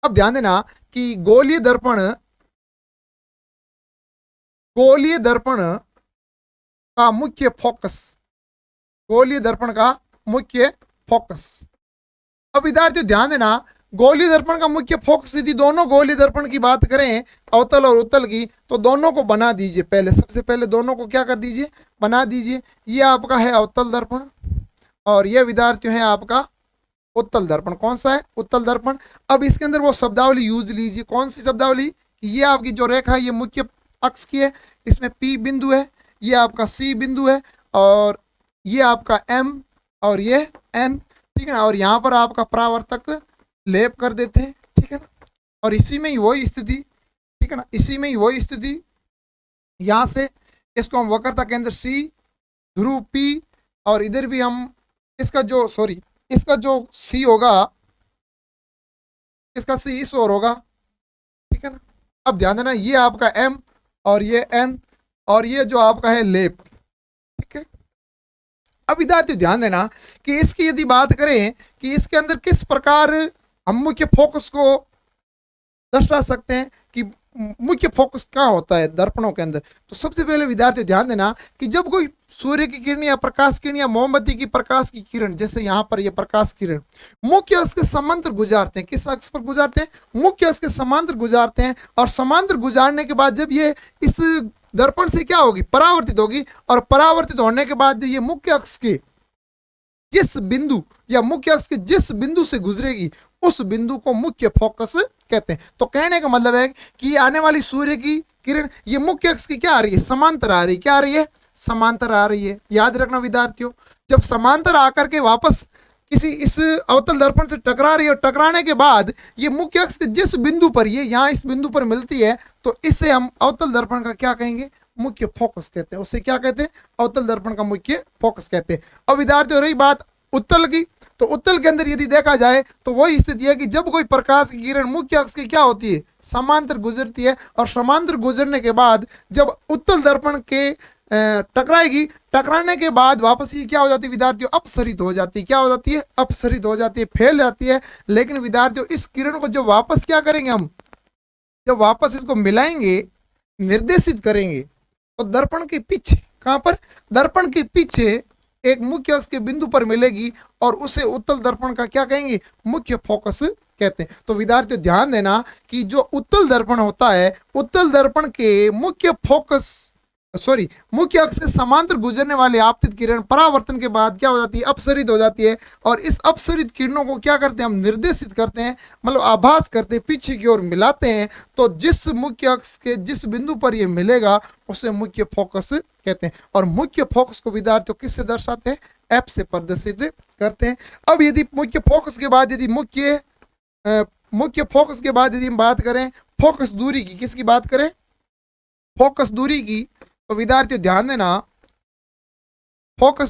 अब ध्यान देना कि गोलीय दर्पण का मुख्य फोकस, गोलीय दर्पण का मुख्य फोकस। अब विद्यार्थियों ध्यान देना, गोलीय दर्पण का मुख्य फोकस यदि दोनों गोलीय दर्पण की बात करें, अवतल और उत्तल की, तो दोनों को बना दीजिए। पहले सबसे पहले दोनों को क्या कर दीजिए? बना दीजिए। ये आपका है अवतल दर्पण और ये विद्यार्थियों है आपका उत्तल दर्पण। कौन सा है? उत्तल दर्पण। अब इसके अंदर वो शब्दावली यूज लीजिए। कौन सी शब्दावली? ये आपकी जो रेखा है ये मुख्य अक्ष की है, इसमें P बिंदु है, ये आपका C बिंदु है, और ये आपका M और ये N, ठीक है ना। और यहाँ पर आपका परावर्तक लेप कर देते हैं, ठीक है ना। और इसी में ही वही स्थिति, ठीक है ना, इसी में ही वही स्थिति यहां से इसको हम वक्रता केंद्र सी, ध्रुव पी, और इधर भी हम इसका जो सी होगा, इसका सी इस ओर होगा, ठीक है ना। अब ध्यान देना, ये आपका एम और ये एन और ये जो आपका है लेप, ठीक है। अब विद्यार्थी ध्यान देना कि इसकी यदि बात करें कि इसके अंदर किस प्रकार हम मुख्य फोकस को दर्शा सकते हैं, कि मुख्य फोकस कहाँ होता है दर्पणों के अंदर। तो सबसे पहले विद्यार्थी ध्यान देना कि जब कोई सूर्य की किरण या प्रकाश किरण या मोमबत्ती की प्रकाश की किरण, जैसे यहाँ पर ये प्रकाश किरण मुख्य अक्ष के समांतर गुजारते हैं, किस अक्ष पर गुजारते हैं, मुख्य अक्ष के समांतर गुजारते हैं, और समांतर गुजारने के बाद जब ये इस दर्पण से क्या होगी, परावर्तित होगी, और परावर्तित होने के बाद ये मुख्य अक्ष के जिस बिंदु या मुख्य अक्ष के जिस बिंदु से गुजरेगी उस बिंदु को मुख्य फोकस कहते हैं। तो कहने का मतलब है कि आने वाली सूर्य की किरण ये मुख्य अक्ष की क्या आ रही है, समांतर आ रही है, क्या आ रही है, समांतर आ रही है। याद रखना विद्यार्थियों, जब समांतर आकर के वापस किसी इस अवतल दर्पण से टकरा रही है, और टकराने के बाद ये मुख्य अक्ष के जिस बिंदु पर ये यहाँ इस बिंदु पर मिलती है, तो इससे हम अवतल दर्पण का क्या कहेंगे, मुख्य फोकस कहते हैं। उसे क्या कहते हैं, अवतल दर्पण का मुख्य फोकस कहते हैं। अब विद्यार्थियों रही बात उत्तल की, तो उत्तल के अंदर यदि देखा जाए तो वही स्थिति है कि जब कोई प्रकाश की किरण मुख्य अक्ष की क्या होती है, समांतर गुजरती है, और समांतर गुजरने के बाद जब उत्तल दर्पण के टकराएगी, टकराने के बाद वापस ये क्या हो जाती है विद्यार्थियों, अपसरित हो जाती है। क्या हो जाती है, अपसरित हो जाती है, फैल जाती है। लेकिन विद्यार्थियों इस किरण को जब वापस क्या करेंगे हम, जब वापस इसको मिलाएंगे, निर्देशित करेंगे, तो दर्पण के पीछे, कहां पर, दर्पण के पीछे एक मुख्य अक्ष के बिंदु पर मिलेगी, और उसे उत्तल दर्पण का क्या कहेंगे, मुख्य फोकस कहते हैं। तो विद्यार्थियों ध्यान देना कि जो उत्तल दर्पण होता है, उत्तल दर्पण के मुख्य फोकस मुख्य अक्ष से समांतर गुजरने वाली आपतित किरण परावर्तन के बाद क्या हो जाती है, अपसरित हो जाती है, और इस अपसरित किरणों को क्या करते हैं, हम निर्देशित करते हैं, मतलब आभास करते हैं, पीछे की ओर मिलाते हैं। तो जिस मुख्य अक्ष के जिस बिंदु पर ये मिलेगा उसे मुख्य फोकस कहते हैं। और मुख्य फोकस को विद्यार्थियों किससे दर्शाते हैं, एफ से प्रदर्शित करते हैं। अब यदि मुख्य फोकस के बाद यदि मुख्य फोकस के बाद यदि हम बात करें फोकस दूरी की, किसकी बात करें, फोकस दूरी की, तो विद्यार्थियों ध्यान देना, फोकस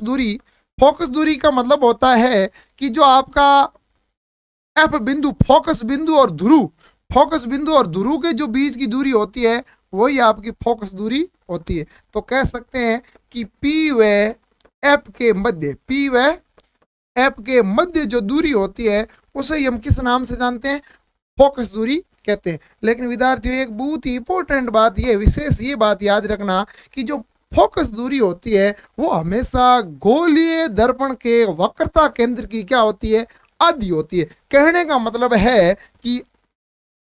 दूरी का मतलब होता है कि जो आपका एफ बिंदु, फोकस बिंदु और ध्रुव के जो बीच की दूरी होती है वही आपकी फोकस दूरी होती है। तो कह सकते हैं कि पी व एफ के मध्य जो दूरी होती है उसे हम किस नाम से जानते हैं, फोकस दूरी कहते हैं। लेकिन विद्यार्थियों एक बहुत ही इंपॉर्टेंट बात, ये विशेष ये बात याद रखना कि जो फोकस दूरी होती है वो हमेशा गोलीय दर्पण के वक्रता केंद्र की क्या होती है, आधी होती है। कहने का मतलब है कि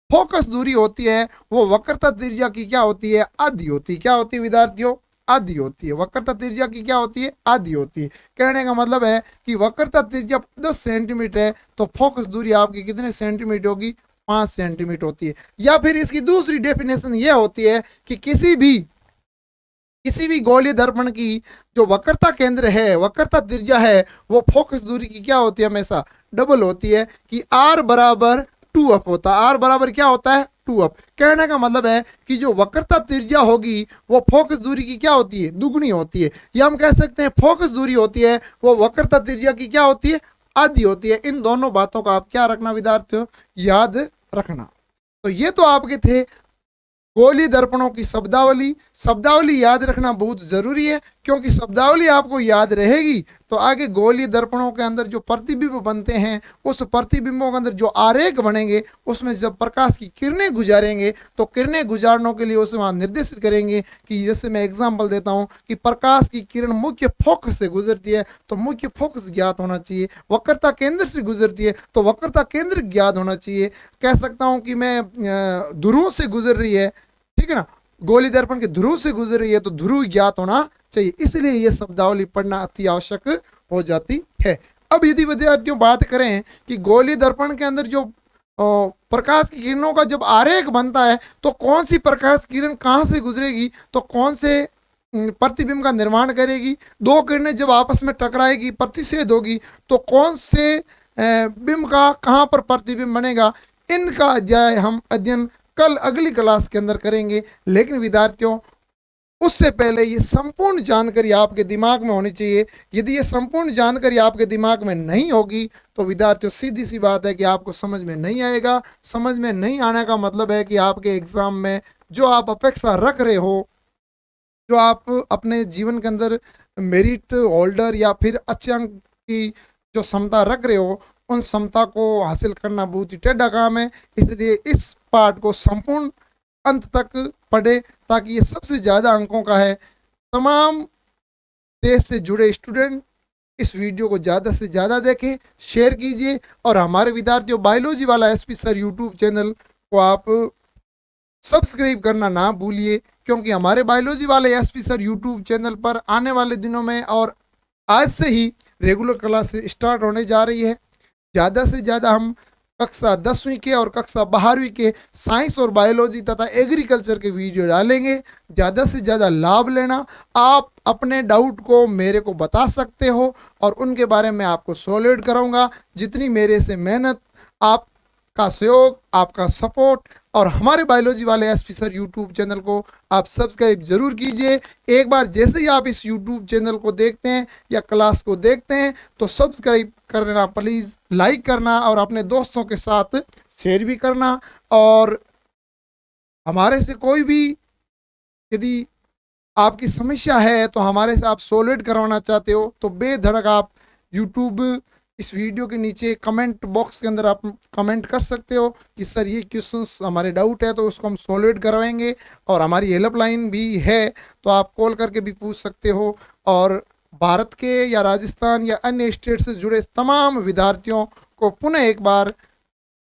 फोकस दूरी होती है वो वक्रता त्रिज्या की क्या होती है, आधी होती है। क्या होती है विद्यार्थियों, आधी होती है। वक्रता त्रिज्या की क्या होती है, आधी होती है। कहने का मतलब है कि वक्रता त्रिज्या 10 सेंटीमीटर है तो फोकस दूरी आपकी कितने सेंटीमीटर होगी, 5 सेंटीमीटर होती है। या फिर इसकी दूसरी डेफिनेशन यह होती है कि किसी भी गोलीय दर्पण की जो वक्रता केंद्र है, वक्रता त्रिज्या है, वो फोकस दूरी की क्या होती है, हमेशा डबल होती है, कि r बराबर 2f होता है। r बराबर क्या होता है, 2f। कहने का मतलब है कि जो वक्रता त्रिज्या होगी वो फोकस दूरी की क्या होती है, दुगनी होती है। या हम कह सकते हैं फोकस दूरी होती है वो वक्रता त्रिज्या की क्या होती है, आधी होती है। इन दोनों बातों का आप क्या रखना विद्यार्थियों, याद रखना। तो ये तो आपके थे गोलीय दर्पणों की शब्दावली याद रखना बहुत जरूरी है, क्योंकि शब्दावली आपको याद रहेगी तो आगे गोलीय दर्पणों के अंदर जो प्रतिबिंब बनते हैं उस प्रतिबिंबों के अंदर जो आरेख बनेंगे उसमें जब प्रकाश की किरणें गुजारेंगे तो किरणें गुजारने के लिए उसे वहाँ निर्देशित करेंगे। कि जैसे मैं एग्जाम्पल देता हूँ कि प्रकाश की किरण मुख्य फोकस से गुजरती है तो मुख्य फोकस ज्ञात होना चाहिए, वक्रता केंद्र से गुजरती है तो वक्रता केंद्र ज्ञात होना चाहिए। कह सकता हूँ कि मैं ध्रुव से गुजर रही है, ठीक है ना, गोलीय दर्पण के ध्रुव से गुजर रही है तो ध्रुव ज्ञात होना चाहिए। इसलिए यह शब्दावली पढ़ना अति आवश्यक हो जाती है। अब यदि विद्यार्थियों बात करें कि गोलीय दर्पण के अंदर जो प्रकाश की किरणों का जब आरेख बनता है तो कौन सी प्रकाश किरण कहाँ से गुजरेगी तो कौन से प्रतिबिंब का निर्माण करेगी, दो किरणें जब आपस में टकराएगी, प्रतिच्छेद होगी तो कौन से बिंब का कहाँ पर प्रतिबिंब बनेगा, इनका अध्ययन हम कल अगली क्लास के अंदर करेंगे। लेकिन विद्यार्थियों उससे पहले ये संपूर्ण जानकारी आपके दिमाग में होनी चाहिए। यदि ये संपूर्ण जानकारी आपके दिमाग में नहीं होगी तो विद्यार्थियों सीधी सी बात है कि आपको समझ में नहीं आएगा। समझ में नहीं आने का मतलब है कि आपके एग्जाम में जो आप अपेक्षा रख रहे हो, जो आप अपने जीवन के अंदर मेरिट होल्डर या फिर अच्छे अंक की जो क्षमता रख रहे हो, उन क्षमता को हासिल करना बहुत ही टेढ़ा काम है। इसलिए इस पार्ट को संपूर्ण अंत तक पढ़े ताकि ये सबसे ज़्यादा अंकों का है। तमाम देश से जुड़े स्टूडेंट इस वीडियो को ज़्यादा से ज़्यादा देखें, शेयर कीजिए और हमारे विद्यार्थियों बायोलॉजी वाला एसपी सर यूट्यूब चैनल को आप सब्सक्राइब करना ना भूलिए, क्योंकि हमारे बायोलॉजी वाले एसपी सर यूट्यूब चैनल पर आने वाले दिनों में और आज से ही रेगुलर क्लास स्टार्ट होने जा रही है। ज़्यादा से ज़्यादा हम कक्षा 10वीं के और कक्षा 12वीं के साइंस और बायोलॉजी तथा एग्रीकल्चर के वीडियो डालेंगे। ज़्यादा से ज़्यादा लाभ लेना। आप अपने डाउट को मेरे को बता सकते हो और उनके बारे में आपको सॉलिड कराऊंगा। जितनी मेरे से मेहनत, आपका सहयोग, आपका सपोर्ट और हमारे बायोलॉजी वाले एसपी सर यूट्यूब चैनल को आप सब्सक्राइब जरूर कीजिए। एक बार जैसे ही आप इस यूट्यूब चैनल को देखते हैं या क्लास को देखते हैं तो सब्सक्राइब करना प्लीज़, लाइक करना और अपने दोस्तों के साथ शेयर भी करना। और हमारे से कोई भी यदि आपकी समस्या है तो हमारे से आप सॉल्व करवाना चाहते हो तो बेधड़क आप यूट्यूब इस वीडियो के नीचे कमेंट बॉक्स के अंदर आप कमेंट कर सकते हो कि सर ये क्वेश्चंस हमारे डाउट है, तो उसको हम सॉल्व करवाएंगे। और हमारी हेल्पलाइन भी है, तो आप कॉल करके भी पूछ सकते हो। और भारत के या राजस्थान या अन्य स्टेट से जुड़े तमाम विद्यार्थियों को पुनः एक बार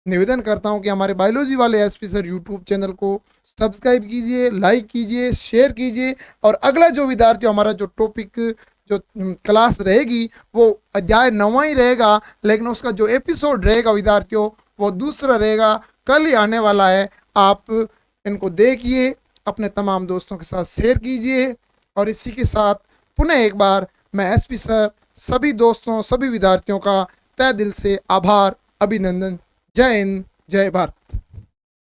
निवेदन करता हूं कि हमारे बायोलॉजी वाले एसपी सर यूट्यूब चैनल को सब्सक्राइब कीजिए, लाइक कीजिए, शेयर कीजिए। और अगला जो विद्यार्थियों हमारा जो टॉपिक जो क्लास रहेगी वो अध्याय 9वां ही रहेगा, लेकिन उसका जो एपिसोड रहेगा विद्यार्थियों वो दूसरा रहेगा, कल ही आने वाला है। आप इनको देखिए, अपने तमाम दोस्तों के साथ शेयर कीजिए। और इसी के साथ पुनः एक बार मैं एसपी सर सभी दोस्तों, सभी विद्यार्थियों का तहे दिल से आभार, अभिनंदन। जय हिंद, जय भारत।